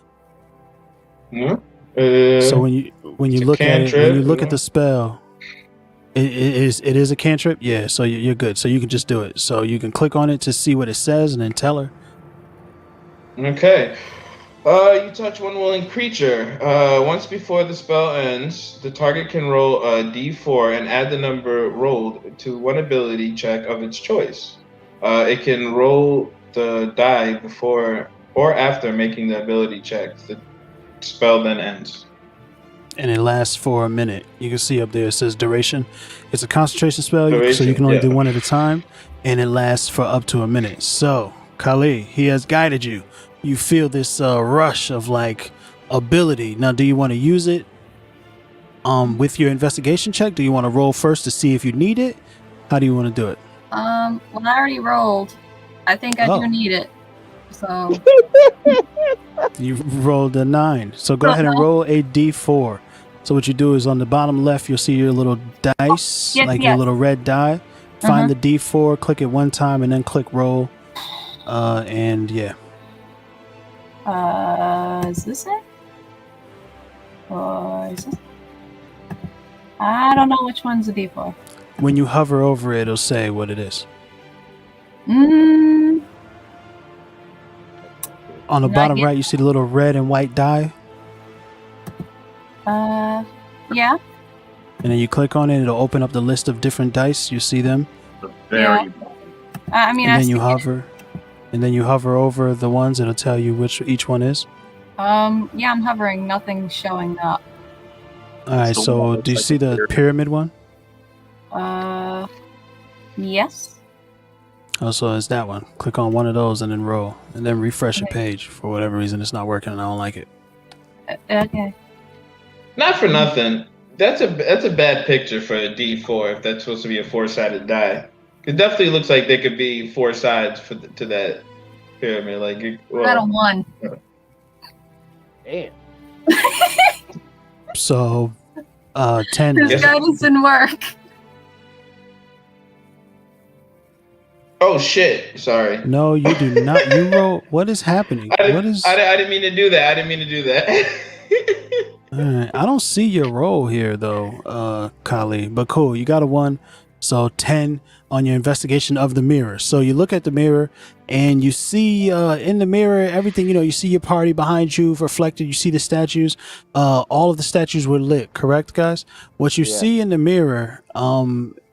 No. So when you look at it, when you look at the spell. It is a cantrip? Yeah, so you're good. So you can just do it. So you can click on it to see what it says and then tell her. Okay. You touch one willing creature. Once before the spell ends, the target can roll a d4 and add the number rolled to one ability check of its choice. It can roll the die before or after making the ability check. The spell then ends. And it lasts for a minute. You can see up there it says duration. It's a concentration spell, so you Duration, can only yeah. do one at a time, and it lasts for up to a minute. So, Kali, he has guided you. You feel this rush of like ability. Now, do you want to use it with your investigation check? Do you want to roll first to see if you need it? How do you want to do it? Well, I already rolled. I think I Oh. do need it. So You rolled a 9. So go ahead and roll a d4. So what you do is on the bottom left, you'll see your little dice, yes, like yes. your little red die. Find the d4, click it one time, and then click roll. And yeah. Is this it? Or is this? I don't know which one's the D4. When you hover over it, it'll say what it is. Mm, On the Not bottom yet. right, you see the little red and white die. yeah. And then you click on it, it'll open up the list of different dice. You see them. The very I mean, And I then you see it. hover. And then you hover over the ones, it'll tell you which each one is. Yeah, I'm hovering. Nothing's showing up. Alright, the one so that do you looks see like a the pyramid. pyramid one? Yes. Oh, so it's that one. Click on one of those and then roll. And then refresh your page. For whatever reason, it's not working and I don't like it. Okay. Not for nothing. That's a bad picture for a D4 if that's supposed to be a 4-sided die. It definitely looks like there could be 4 sides to that pyramid. Like, I got a 1. Damn. So, 10. This Yes. guidance didn't work. oh shit! Sorry. No, you do not. You roll. What is happening? I What is. didn't mean to do that. I didn't mean to do that. Alright, I don't see your roll here, though, Kali. But cool. You got a 1. So, 10 on your investigation of the mirror. So, you look at the mirror and you see in the mirror everything, you see your party behind you reflected. You see the statues. All of the statues were lit, correct, guys? What you Yeah. see in the mirror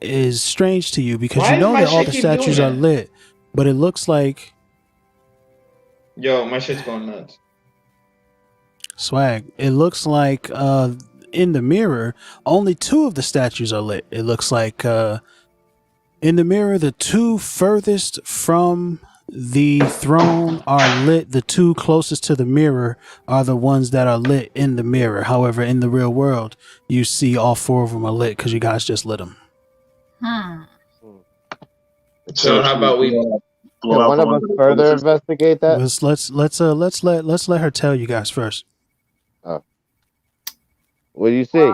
is strange to you because Why you does know my that all shit the keep doing statues are that? lit, but it looks like Yo, my shit's going nuts. swag. It looks like in the mirror, only 2 of the statues are lit. It looks like in the mirror, the 2 furthest from the throne are lit. The 2 closest to the mirror are the ones that are lit in the mirror. However, in the real world, you see all 4 of them are lit because you guys just lit them. So how about we? Can blow out one the of ones us that are further closest? investigate that? Let's let her tell you guys first. What do you see?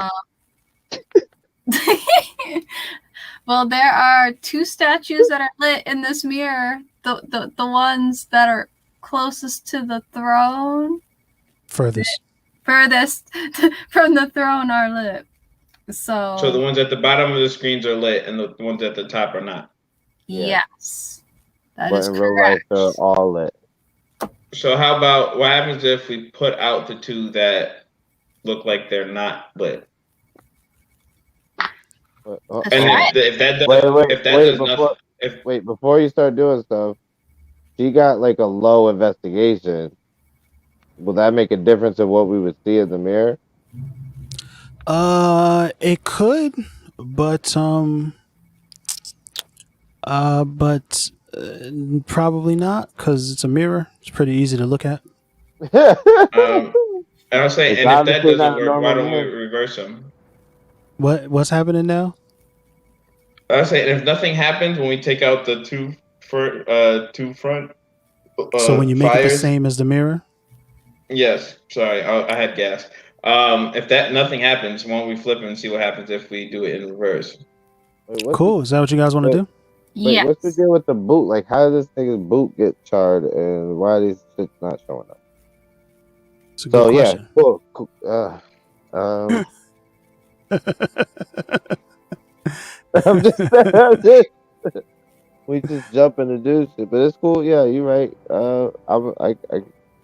Well, there are 2 statues that are lit in this mirror. The ones that are closest to the throne, Furthest. furthest from the throne, are lit. So So the ones at the bottom of the screens are lit, and the ones at the top are not. yes, that But is in real life, correct. they're all lit. So how about what happens if we put out the 2 that look like they're not lit? That's And right. if that does, Wait, if that wait, does before, nothing, wait, before you start doing stuff, she got like a low investigation. Will that make a difference in what we would see in the mirror? It could, but probably not because it's a mirror. It's pretty easy to look at. and I was saying, It's and if that obviously not doesn't a work, why normal don't we mirror. reverse them? What's happening now? I was saying, if nothing happens when we take out the 2 front So when you make it the fires, same as the mirror, yes. Sorry, I had gas. If that nothing happens, why don't we flip it and see what happens if we do it in reverse? Wait, what's cool. Is that what you guys want to wait. do? Wait, Yes. what's the deal with the boot? Like, how did this nigga's boot get charred, and why are these shits not showing up? It's a good So yeah, question. cool. I'm just we just jump into do shit, but it's cool. Yeah, you're right.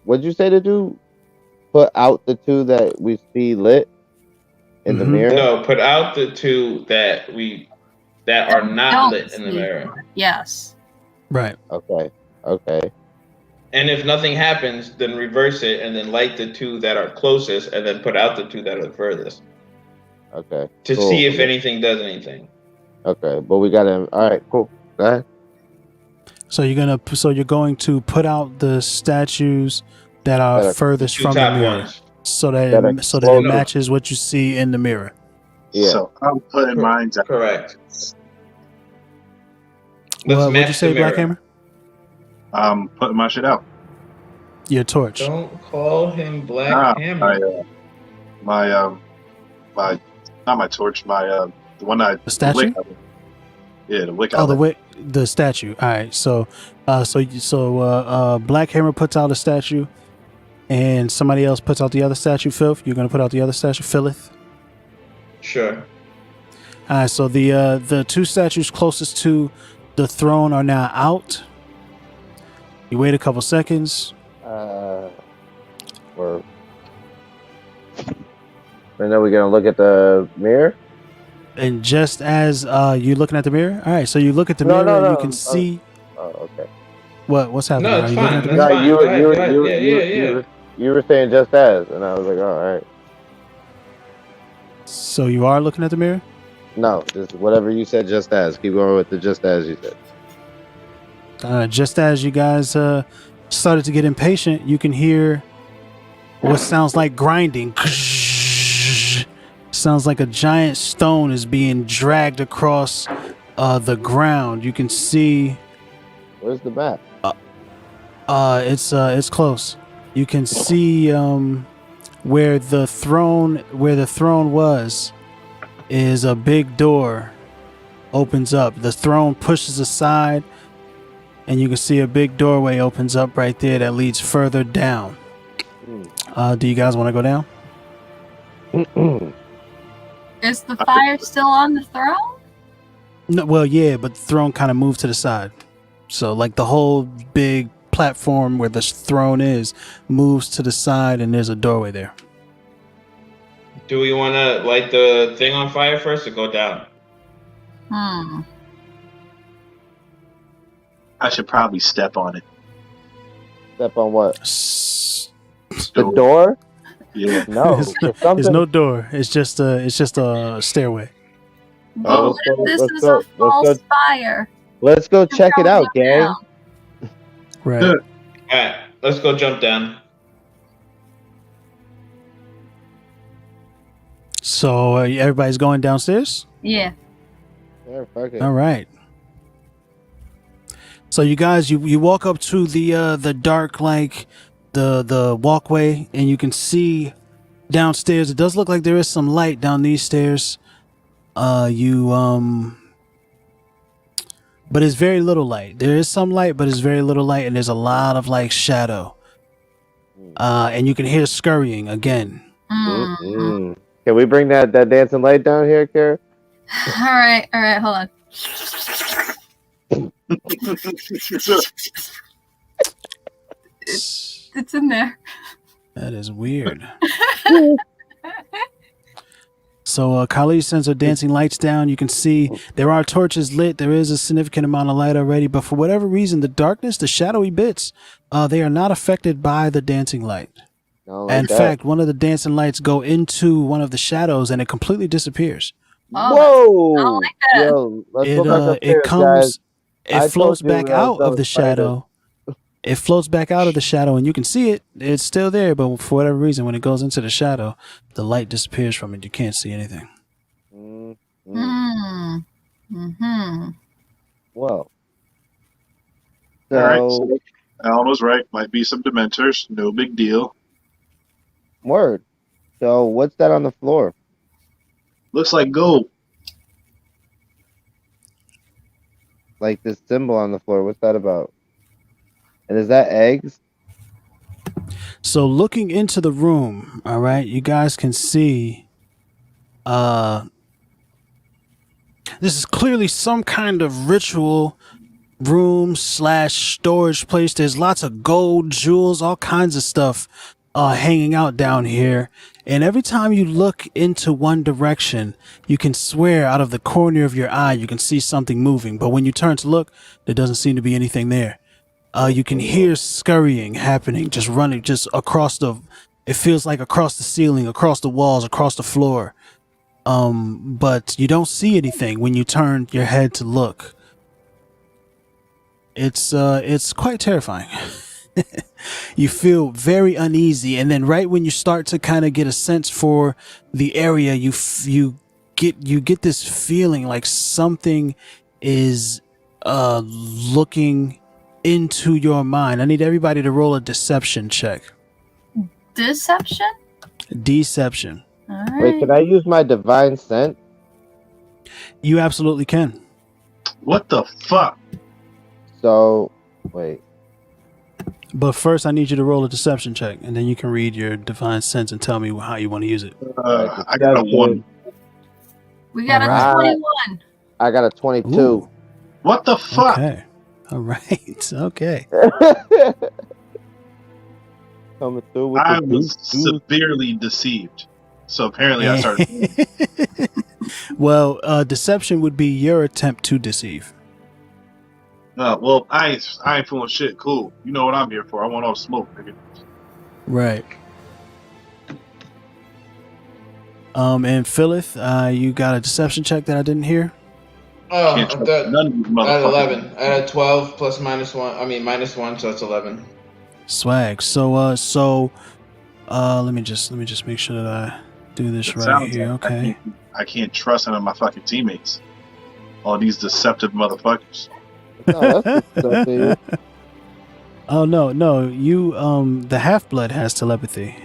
What'd you say to do? Put out the 2 that we see lit in the Mhm. mirror. No, put out the 2 that are not Don't lit in the see. mirror. Yes. Right. Okay. Okay. And if nothing happens, then reverse it and then light the two that are closest and then put out the two that are the furthest Okay. to Cool. see if anything does anything. Okay, but we got him. All right, cool. Go ahead. So you're going to put out the statues that are That are- furthest Two from the top mirror, ones. so That that are it closest. matches what you see in the mirror. Yeah. So I'm putting mine out. Correct. What'd you match say, the mirror. Black Hammer? I'm putting my shit out. Your torch. Don't call him Black Nah, Hammer. my not my torch. My the one I The statue? wick of it. Yeah, the wick. Oh, of it. the statue. All right. So Black Hammer puts out a statue, and somebody else puts out the other statue. Filth, you're gonna put out the other statue. Philith. Sure. All right. So the two statues closest to the throne are now out. You wait a couple seconds. Or and then we're gonna look at the mirror. And just as you're looking at the mirror, all right. So you look at the No, mirror, no, and no. you can see Oh, okay. what's happening. No, Are it's you looking fine. at the That's mirror? fine. Go ahead. You were saying just as, and I was like, oh, all right. So you are looking at the mirror. No, just whatever you said, just as. Keep going with the just as you said. Just as you guys started to get impatient, you can hear what sounds like grinding. Sounds like a giant stone is being dragged across the ground. You can see Where's the map? it's close. You can see where the throne was is a big door opens up. The throne pushes aside, and you can see a big doorway opens up right there that leads further down. Do you guys want to go down? Is the fire still on the throne? No, well, yeah, but the throne kind of moved to the side. So, like, the whole big platform where the throne is moves to the side, and there's a doorway there. Do we want to light the thing on fire first or go down? I should probably step on it. Step on what? S- The door? Yeah. No. There's no door. It's just a stairway. But Oh, what if this let's is go- a false fire? Let's go check it out, gang. Down. Right. Yeah. All right, let's go jump down. So everybody's going downstairs? Yeah. Yeah, fuck it. All right. So you guys, you walk up to the dark, like the walkway, and you can see downstairs. It does look like there is some light down these stairs. But it's very little light. There is some light, but it's very little light, and there's a lot of like shadow. And you can hear scurrying again. Mm-mm. Can we bring that dancing light down here, Kara? All right, hold on. It's in there. That is weird. So Kali sends her dancing lights down. You can see there are torches lit. There is a significant amount of light already, but for whatever reason, the darkness, the shadowy bits, they are not affected by the dancing light. In fact, one of the dancing lights go into one of the shadows and it completely disappears. Whoa! I don't like that. Yo, let's go back upstairs, it comes, guys. it I floats told you back I was out done of the with spiders. shadow. It floats back out of the shadow, and you can see it. It's still there, but for whatever reason, when it goes into the shadow, the light disappears from it. You can't see anything. Well, All right. So Alan was right. Might be some Dementors. No big deal. word. So what's that on the floor? Looks like gold. Like this symbol on the floor. What's that about? And is that eggs? So looking into the room, all right, you guys can see this is clearly some kind of ritual room / storage place. There's lots of gold, jewels, all kinds of stuff hanging out down here. And every time you look into one direction, you can swear out of the corner of your eye you can see something moving. But when you turn to look, there doesn't seem to be anything there. You can hear scurrying happening, just running, just across the. It feels like across the ceiling, across the walls, across the floor. But you don't see anything when you turn your head to look. It's quite terrifying. You feel very uneasy, and then right when you start to kind of get a sense for the area, you get this feeling like something is looking into your mind. I need everybody to roll a deception check. Deception? Deception. All right. Wait, can I use my divine scent? You absolutely can. What the fuck? So, wait. But first, I need you to roll a deception check, and then you can read your divine sense and tell me how you want to use it. I got a 1. We got All a right. 21. I got a 22. Ooh, What the fuck? okay. All right. Okay. Coming through with I the was juice. severely deceived. So apparently I started. Well, deception would be your attempt to deceive. Well, I ain't fooling shit. Cool. You know what I'm here for. I want all the smoke, nigga. Right. And Phyllis, you got a deception check that I didn't hear? Oh, Can't trust that, none of these I had motherfuckers. 11. I had 12 plus minus 1. I mean, minus 1, so that's 11. Swag. So let me just make sure that I do this It right sounds here. like Okay. I can't trust none of my fucking teammates. All these deceptive motherfuckers. No, that's disgusting. Oh no, you the half blood has telepathy.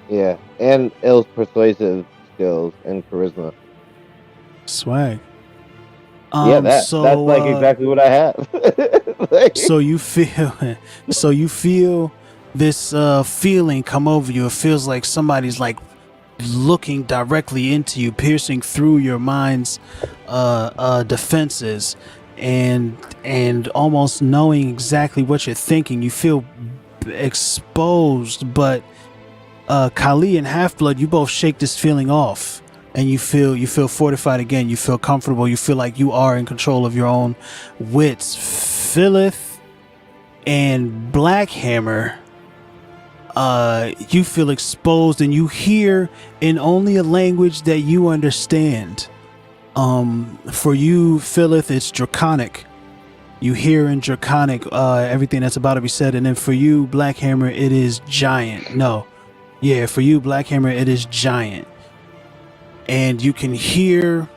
Yeah, and Ill's persuasive skills and charisma. Swag. Yeah, that's like exactly what I have. Like, So you feel this feeling come over you. It feels like somebody's like looking directly into you, piercing through your mind's defenses, and almost knowing exactly what you're thinking. You feel exposed, but Kali and Half-Blood, you both shake this feeling off, and you feel fortified again. You feel comfortable. You feel like you are in control of your own wits. Phyllis and Blackhammer, you feel exposed, and you hear in only a language that you understand. For you, Phyllis, it's Draconic. You hear in Draconic everything that's about to be said, and then for you, Blackhammer, it is Giant. No. Yeah, for you, Blackhammer, it is Giant. And you can hear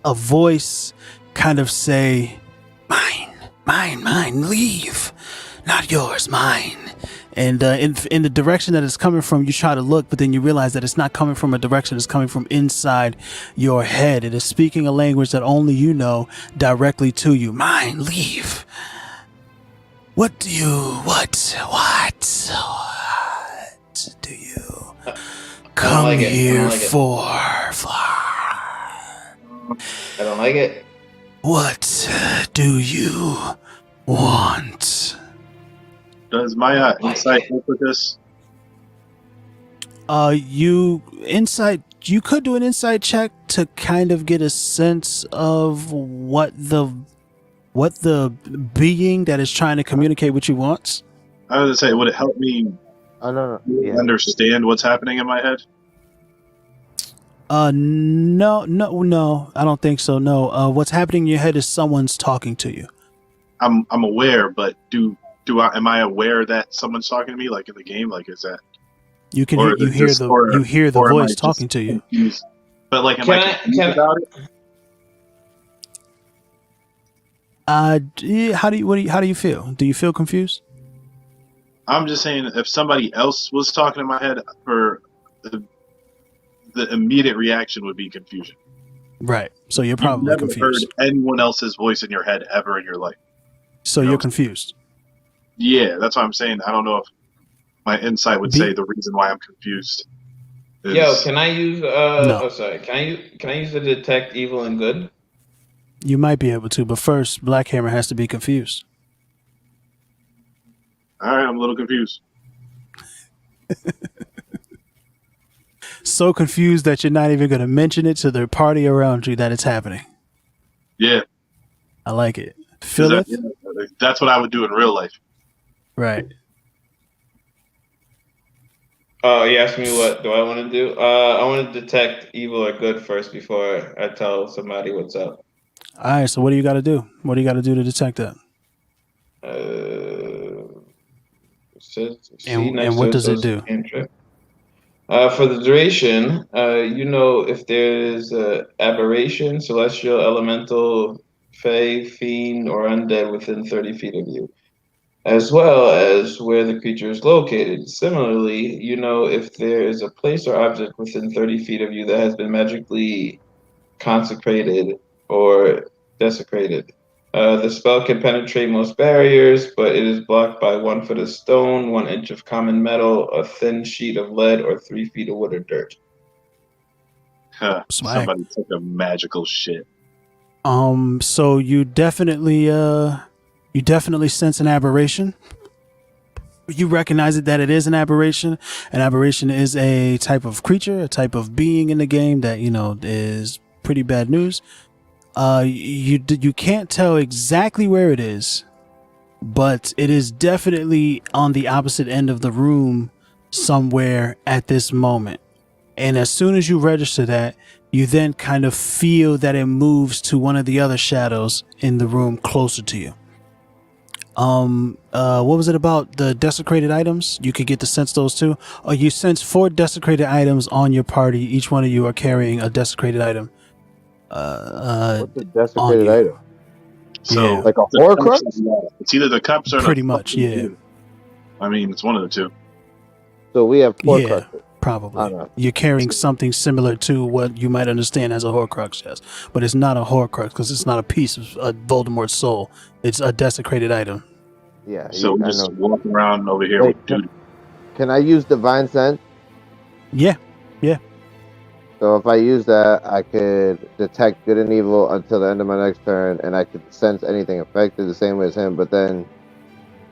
a voice kind of say, mine, leave. Not yours, mine. And in the direction that it's coming from, you try to look, but then you realize that it's not coming from a direction, it's coming from inside your head. It is speaking a language that only you know directly to you. Mine, leave. What do you come like it. here I don't like it. for? I don't like it. What do you want? Does my insight help with this? You could do an insight check to kind of get a sense of what the being that is trying to communicate with you wants. I was gonna say, would it help me oh no, yeah. understand what's happening in my head? No, I don't think so. No. What's happening in your head is someone's talking to you. I'm aware, but am I aware that someone's talking to me, like in the game? Like, is that You can or hear, is it just- or- you hear the or am I voice just talking to you. confused? But like, am Can I I- confused can- about it? How do you feel? Do you feel confused? I'm just saying, if somebody else was talking in my head, for the immediate reaction would be confusion. Right. So you're probably You've never confused. heard anyone else's voice in your head ever in your life. So No. you're confused. Yeah, that's what I'm saying. I don't know if my insight would say the reason why I'm confused. Is, Yo, can I use No. oh sorry, can I use the detect evil and good? You might be able to, but first, Blackhammer has to be confused. all right, I'm a little confused. So confused that you're not even going to mention it to the party around you that it's happening. Yeah, I like it. 'cause Phyllis? That's what I would do in real life. Right. Oh, you asked me what do I want to do? I want to detect evil or good first before I tell somebody what's up. All right. So what do you got to do? What do you got to do to detect that? See next And to what it does it says do? cantrip. For the duration, you know if there's aberration, celestial, elemental, fey, fiend, or undead within 30 feet of you, as well as where the creature is located. Similarly, you know if there is a place or object within 30 feet of you that has been magically consecrated or desecrated. The spell can penetrate most barriers, but it is blocked by 1 foot of stone, 1 inch of common metal, a thin sheet of lead, or 3 feet of wood or dirt. Swag. Somebody took a magical shit. So you definitely sense an aberration. You recognize that it is an aberration. An aberration is a type of creature, a type of being in the game that, you know, is pretty bad news. You can't tell exactly where it is, but it is definitely on the opposite end of the room somewhere at this moment. And as soon as you register that, you then kind of feel that it moves to one of the other shadows in the room closer to you. What was it about the desecrated items? You could get to sense those too. You sense 4 desecrated items on your party. Each one of you are carrying a desecrated item. What's a On desecrated you. item? So Yeah. Like a the Horcrux? cups, it's either the cups or Pretty the much, fucking yeah. dude. I mean, it's one of the two. So we have Yeah, Horcruxes. probably. know. You're carrying something similar to what you might understand as a Horcrux, yes. But it's not a Horcrux because it's not a piece of Voldemort's soul. It's a desecrated item. Yeah, So we I just know. walk around over here Wait, with dude. Can I use Divine Sense? Yeah. So if I use that, I could detect good and evil until the end of my next turn, and I could sense anything affected the same way as him. But then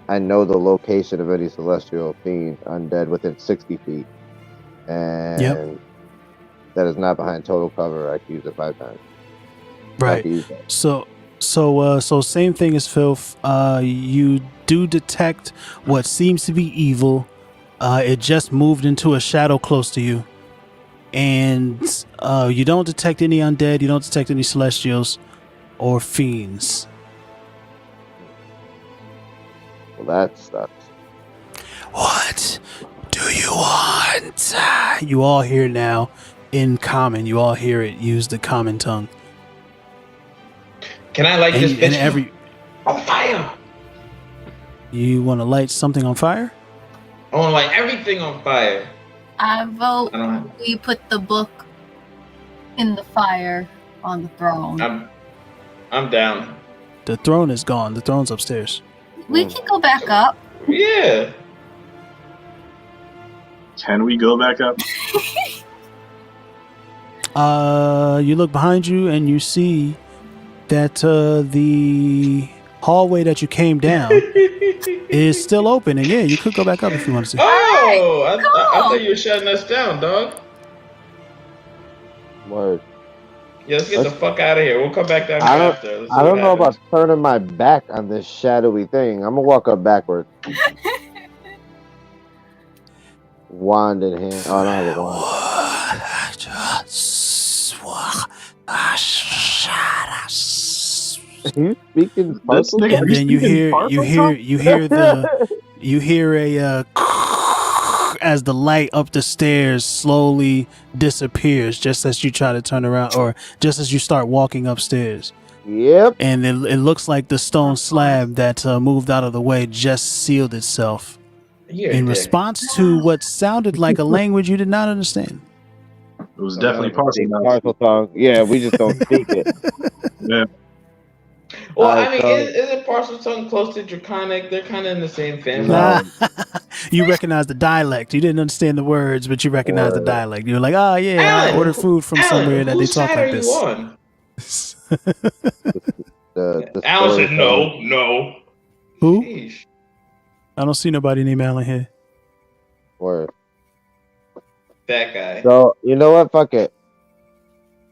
I know the location of any celestial fiend undead within 60 feet, and that is not behind total cover. I can use it 5 times. I Right. can use that. So same thing as filth. You do detect what seems to be evil. It just moved into a shadow close to you, and you don't detect any undead. You don't detect any celestials or fiends. Well, that sucks. What do you want? You all hear now in common. You all hear it. Use the common tongue. Can I light this And bitch on fire? You want to light something on fire? I want to light everything on fire. I vote I don't have. we put the book in the fire on the throne. I'm down. The throne is gone. The throne's upstairs. We can go back up. Yeah. Can we go back up? You look behind you and you see that the hallway that you came down is still open. And yeah, you could go back up if you want to see. Oh, I cool. thought you were shutting us down, dog. Word. Yeah, let's get the fuck out of here. We'll come back down I here don't- after. Let's see I don't what know about happens. turning my back on this shadowy thing. I'm gonna walk up backwards. Wand in hand. Oh, I don't have a wand. You speaking parcel? nigga- And then you hear a as the light up the stairs slowly disappears just as you try to turn around or just as you start walking upstairs. Yep. And it looks like the stone slab that moved out of the way just sealed itself You're in a dick. response to what sounded like a language you did not understand. It was definitely Speak parcel. parcel tongue. Yeah, we just don't speak it. Yeah. Well, Alright, I mean, so- isn't Parcel Tongue close to Draconic? They're kind of in the same family. No. You recognize the dialect. You didn't understand the words, but you recognize the Word. dialect. You were like, oh yeah, Alan, I ordered food from Alan, somewhere that they whose talk side like are this. you on? The Alan said storytelling. no. Who? Sheesh. I don't see nobody named Alan here. Word. That guy. So you know what? Fuck it.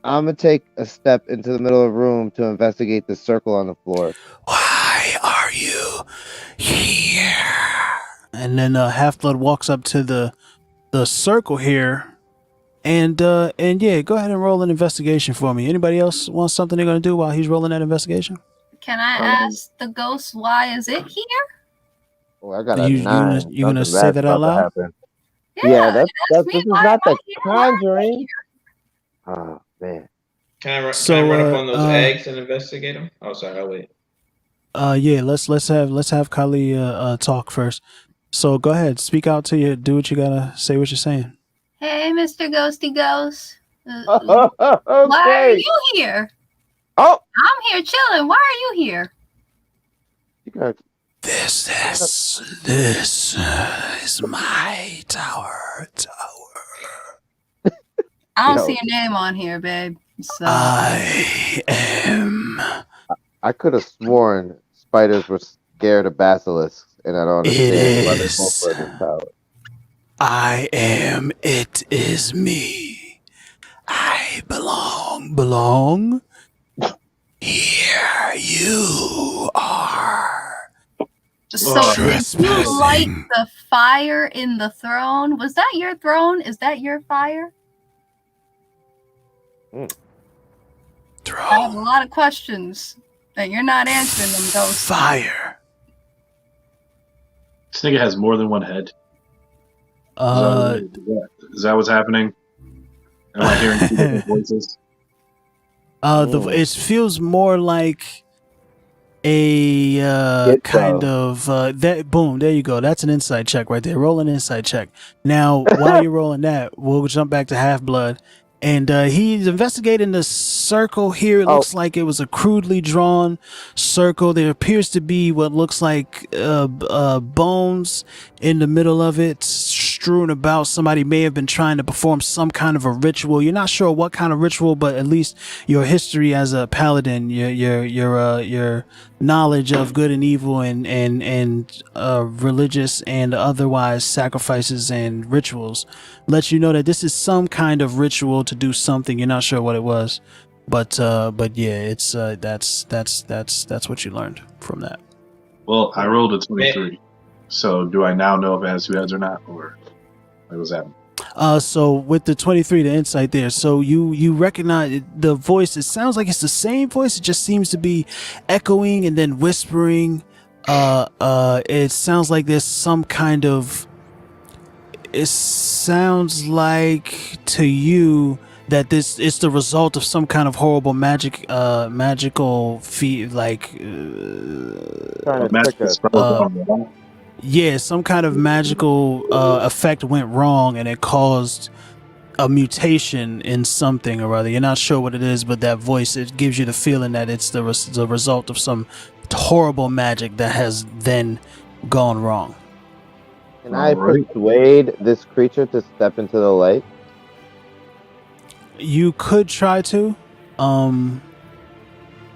I'm gonna take a step into the middle of the room to investigate the circle on the floor. Why are you Yeah. And then Half-Blood walks up to the circle here, and yeah, go ahead and roll an investigation for me. Anybody else want something they're gonna do while he's rolling that investigation? Can I ask the ghost why is it here? Oh, I got a 9. You gonna Something say bad's that out about to loud? happen. Yeah, Yeah, ask that's me this is why not am I the here? Why am I Conjuring. here? Oh man. Can I So, run up on those eggs and investigate them? Oh, sorry, I'll wait. Yeah, let's have Kali talk first. So go ahead, speak out to you. Do what you gotta say. What you're saying. Hey, Mr. Ghosty Ghost. Why are Okay. you here? Oh, I'm here chilling. Why are you here? you got This is my tower. I don't Yo. see your name on here, babe. So I am. I could have sworn spiders were scared of basilisks, and I don't It understand why they both is. were in this tower. I am. It is me. I belong. Here you are. So did you light Trespassing. the fire in the throne? Was that your throne? Is that your fire? I have a Throne. lot of questions and you're not answering them, Ghost. Fire. This nigga has more than one head. Is that what's happening? Am I hearing two different voices? It feels more like a kind of that. Boom, there you go. That's an insight check right there. Roll an insight check. Now, while you're rolling that, we'll jump back to Half-Blood, and he's investigating the circle here. It looks like it was a crudely drawn circle. There appears to be what looks like bones in the middle of it, strewn about. Somebody may have been trying to perform some kind of a ritual. You're not sure what kind of ritual, but at least your history as a paladin, your knowledge of good and evil and religious and otherwise sacrifices and rituals lets you know that this is some kind of ritual to do something. You're not sure what it was, but yeah, it's that's what you learned from that. Well, I rolled a 23. So do I now know if it has two heads or not, or what was that? So with the 23, the insight there, so you recognize the voice. It sounds like it's the same voice. It just seems to be echoing and then whispering. It sounds like there's some kind of. It sounds like to you that this is the result of some kind of horrible magical feat, like. Yeah, some kind of magical effect went wrong and it caused a mutation in something or other. You're not sure what it is, but that voice, it gives you the feeling that it's the result of some horrible magic that has then gone wrong. Can I persuade this creature to step into the light? You could try to,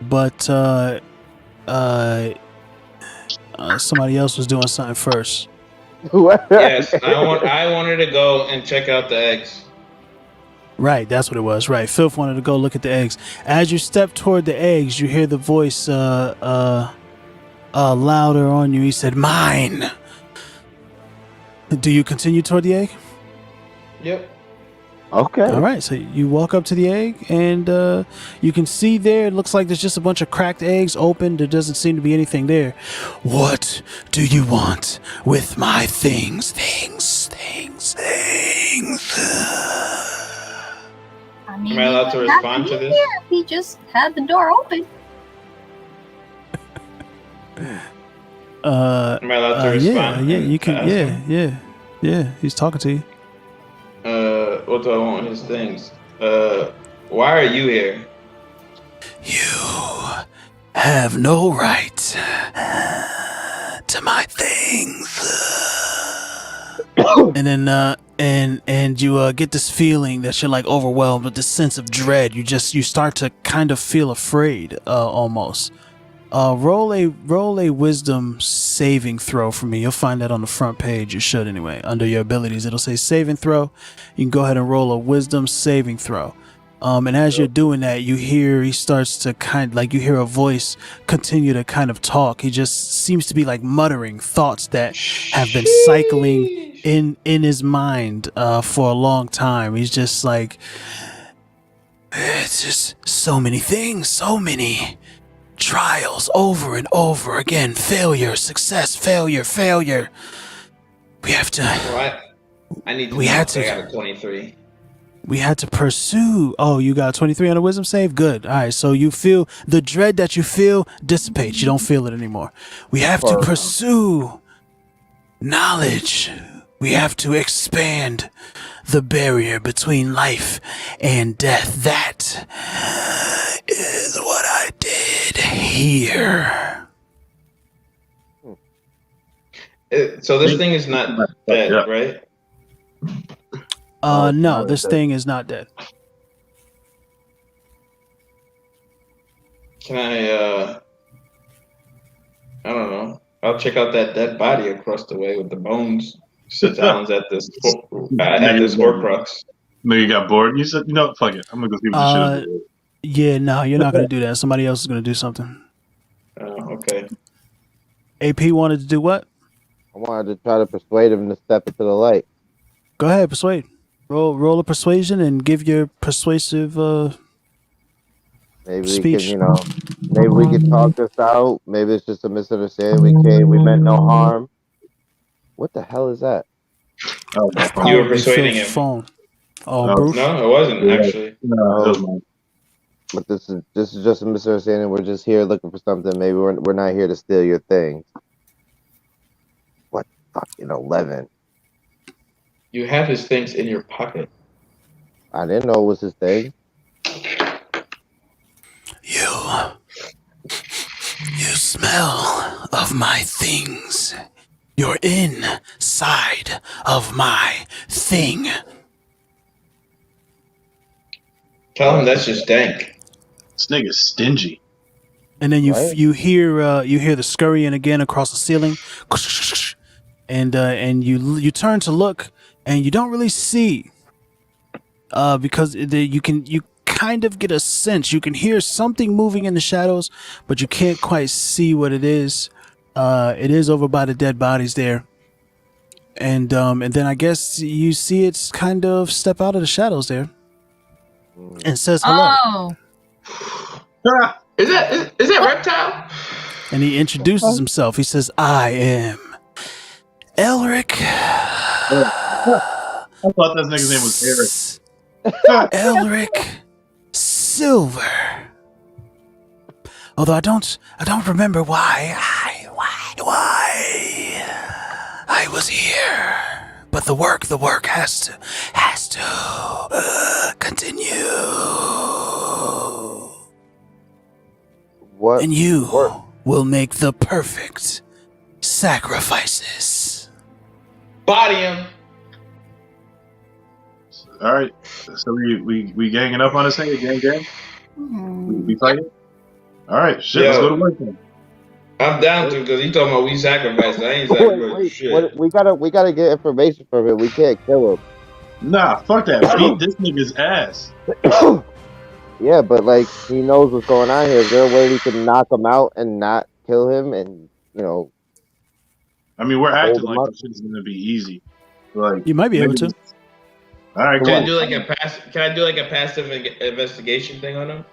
but somebody else was doing something first. Yes, I wanted to go and check out the eggs. Right, that's what it was. Right, Filth wanted to go look at the eggs. As you step toward the eggs, you hear the voice louder on you. He said, "Mine." Do you continue toward the egg? Yep. Okay. All right, so you walk up to the egg, and you can see there, it looks like there's just a bunch of cracked eggs open. There doesn't seem to be anything there. What do you want with my things? I mean, Am I allowed to respond to this? He just had the door open. Am I allowed to respond? Yeah, you can. Yeah. He's talking to you. What do I want with his things? Why are you here? You have no right to my things. And then and you get this feeling that you're like overwhelmed with this sense of dread. You start to kind of feel afraid almost. Roll a wisdom saving throw for me. You'll find that on the front page. You should anyway. Under your abilities, it'll say saving throw. You can go ahead and roll a wisdom saving throw. And as you're doing that, he starts to you hear a voice continue to kind of talk. He just seems to be like muttering thoughts that have been cycling in his mind for a long time. He's just like, it's just so many things, so many trials over and over again. Failure, success, failure, failure. We have to. What? I need to. We had to. I got a 23. We had to pursue. Oh, you got 23 on a wisdom save? Good. All right, so you feel the dread that you feel dissipates. You don't feel it anymore. We have to pursue knowledge. We have to expand the barrier between life and death. That is what I did here. So this thing is not dead, right? No, this thing is not dead. Can I don't know. I'll check out that dead body across the way with the bones. Since Alan's at this Horcrux. No, you got bored. You said, fuck it. I'm gonna go see what the shit is. Yeah, no, you're not gonna do that. Somebody else is gonna do something. Oh, okay. AP wanted to do what? I wanted to try to persuade him to step into the light. Go ahead, persuade. Roll a persuasion and give your persuasive maybe speech. We can, maybe we can talk this out. Maybe it's just a misunderstanding. We meant no harm. What the hell is that? Oh, you were persuading him. Phone. Oh, Bruce? No, it wasn't actually. No. But this is just a misunderstanding. We're just here looking for something. Maybe we're not here to steal your things. What fucking 11? You have his things in your pocket. I didn't know it was his thing. You smell of my things. You're inside of my thing. Tell him that's just dank. This nigga's stingy. And then you hear the scurrying again across the ceiling, and you turn to look, and you don't really see, because you kind of get a sense. You can hear something moving in the shadows, but you can't quite see what it is. It is over by the dead bodies there, and then I guess you see it's kind of step out of the shadows there, and says hello. Oh. Is that Reptile? And he introduces himself. He says, "I am Elric." I thought that nigga's name was Eric. Elric Sylvyr. Although I don't remember why I was here. But the work has to continue. What? And you will make the perfect sacrifices. Body him. All right, so we ganging up on this nigga, gang. We fighting. All right, shit. Let's go to work then. I'm down to because he talking about we sacrificed. I ain't sacrificed shit. We gotta get information from him. We can't kill him. Nah, fuck that. Beat this nigga's ass. Yeah, but he knows what's going on here. Is there a way we can knock him out and not kill him? And I mean, we're acting like this shit's gonna be easy. Like you might be able to. All right, Can I do like a passive investigation thing on him,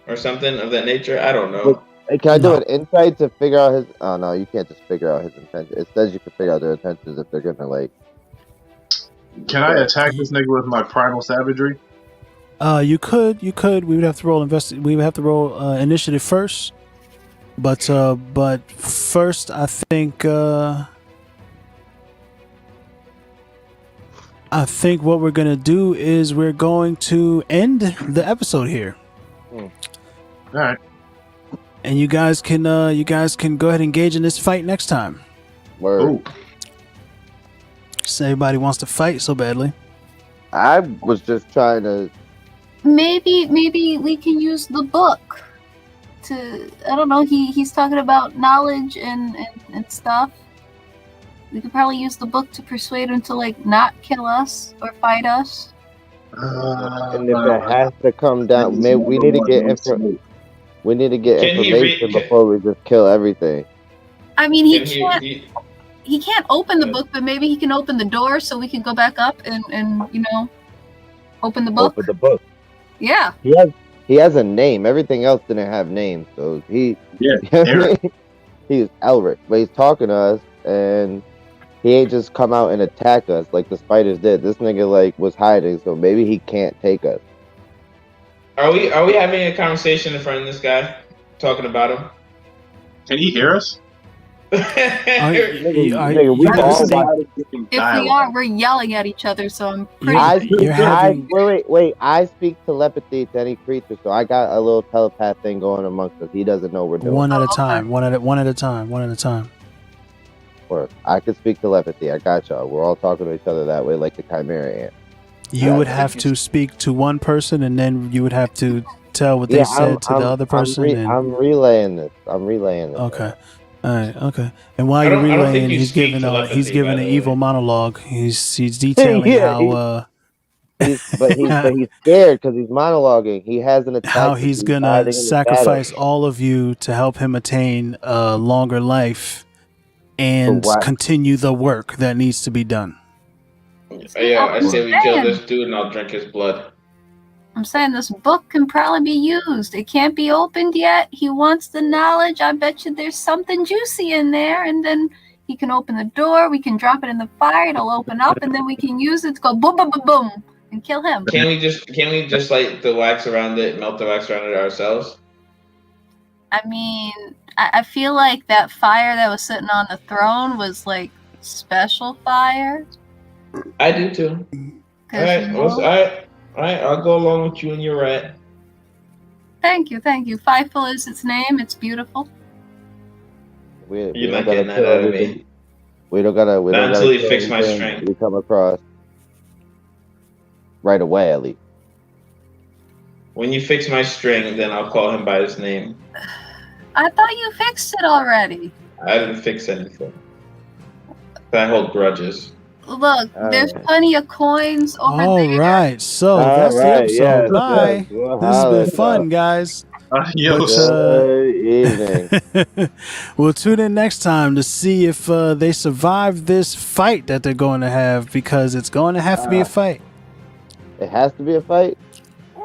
or something of that nature? I don't know. Can I do an insight to figure out his? Oh no, you can't just figure out his intentions. It says you can figure out their intentions if they're gonna Can I attack this nigga with my primal savagery? You could. We would have to roll We would have to roll initiative first. But first, I think what we're gonna do is we're going to end the episode here. All right. And you guys can go ahead and engage in this fight next time. Word. So everybody wants to fight so badly. I was just trying to. Maybe we can use the book to. I don't know. He's talking about knowledge and stuff. We could probably use the book to persuade him to not kill us or fight us. And if it has to come down, maybe we need to get Can he read? information before we just kill everything. I mean, Can he can't open the book, but maybe he can open the door so we can go back up and open the book. Open the book. Yeah. He has a name. Everything else didn't have names, so Eric. he's Elric, but he's talking to us, and he ain't just come out and attack us like the spiders did. This nigga was hiding, so maybe he can't take us. Are we having a conversation in front of this guy, talking about him? Can he hear us? If we are, we're yelling at each other, so I'm pretty. I speak telepathy to any creature, so I got a little telepath thing going amongst us. He doesn't know we're doing. One at a time. One at a time. Or I can speak telepathy. I got y'all. We're all talking to each other that way, like the Chimera ant. You would have to speak to one person, and then you would have to tell what they said to the other person. I'm relaying this. Okay. All right. Okay. And while you're relaying, he's giving an evil monologue. He's detailing how he's scared because he's monologuing. He has an attack. How he's gonna sacrifice all of you to help him attain a longer life and continue the work that needs to be done. Yeah, I say we kill this dude and I'll drink his blood. I'm saying this book can probably be used. It can't be opened yet. He wants the knowledge. I bet you there's something juicy in there, and then he can open the door. We can drop it in the fire. It'll open up, and then we can use it to go boom, boom, boom, boom, and kill him. Can we just light the wax around it, melt the wax around it ourselves? I mean, I feel like that fire that was sitting on the throne was like special fire. I do too. All right, I'll go along with you and your rat. Thank you. Fifel is its name. It's beautiful. You're not getting that out of me. We don't gotta. Not until you fix my strength. We come across right away, at least. When you fix my string, then I'll call him by his name. I thought you fixed it already. I didn't fix anything. I hold grudges. Look, there's plenty of coins over there. All right, so that's the episode. Bye. This has been fun, guys. We'll tune in next time to see if they survive this fight that they're going to have, because it's going to have to be a fight. It has to be a fight?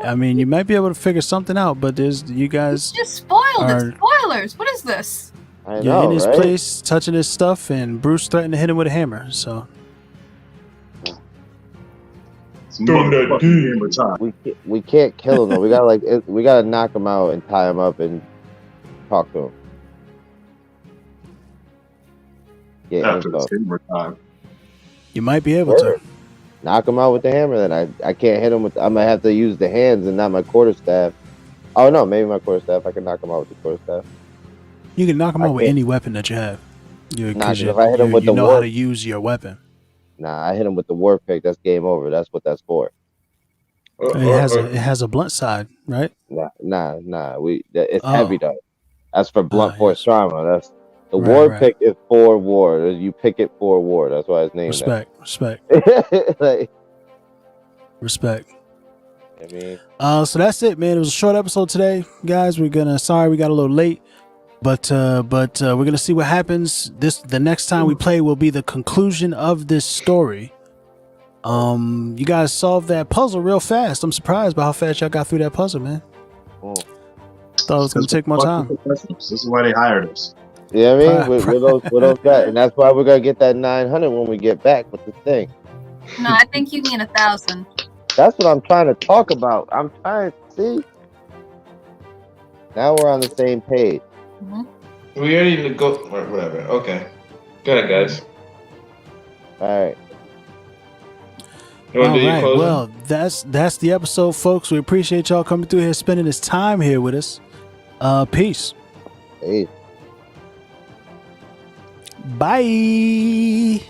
I mean, you might be able to figure something out, but you guys... It's just spoiled. It's spoilers. What is this? You're in his place, touching his stuff, and Bruce threatened to hit him with a hammer, so... We can't kill him though. We gotta knock him out and tie him up and talk to him. After the hammer time. You might be able to knock him out with the hammer. Then I can't hit him with. I'm gonna have to use the hands and not my quarterstaff. Oh no, maybe my quarterstaff. I can knock him out with the quarterstaff. You can knock him out with any weapon that you have. Because if I hit him with you know how to use your weapon. Nah, I hit him with the war pick. That's game over. That's what that's for. It has a blunt side, right? Nah. It's heavy though. That's for blunt force trauma. That's the war pick is for war. You pick it for war. That's why it's named. Respect. Respect. I mean, so that's it, man. It was a short episode today, guys. Sorry we got a little late. But we're gonna see what happens. The next time we play will be the conclusion of this story. You guys solved that puzzle real fast. I'm surprised by how fast y'all got through that puzzle, man. Thought it was gonna take more time. This is why they hired us. Yeah, I mean, with those guys, and that's why we're gonna get that 900 when we get back with the thing. No, I think you mean 1,000. That's what I'm trying to talk about. I'm trying to see. Now we're on the same page. Mm-hmm. We already need to go. Whatever. Okay. Go ahead, guys. All right. All right. Well, that's the episode, folks. We appreciate y'all coming through here, spending this time here with us. Peace. Peace. Bye.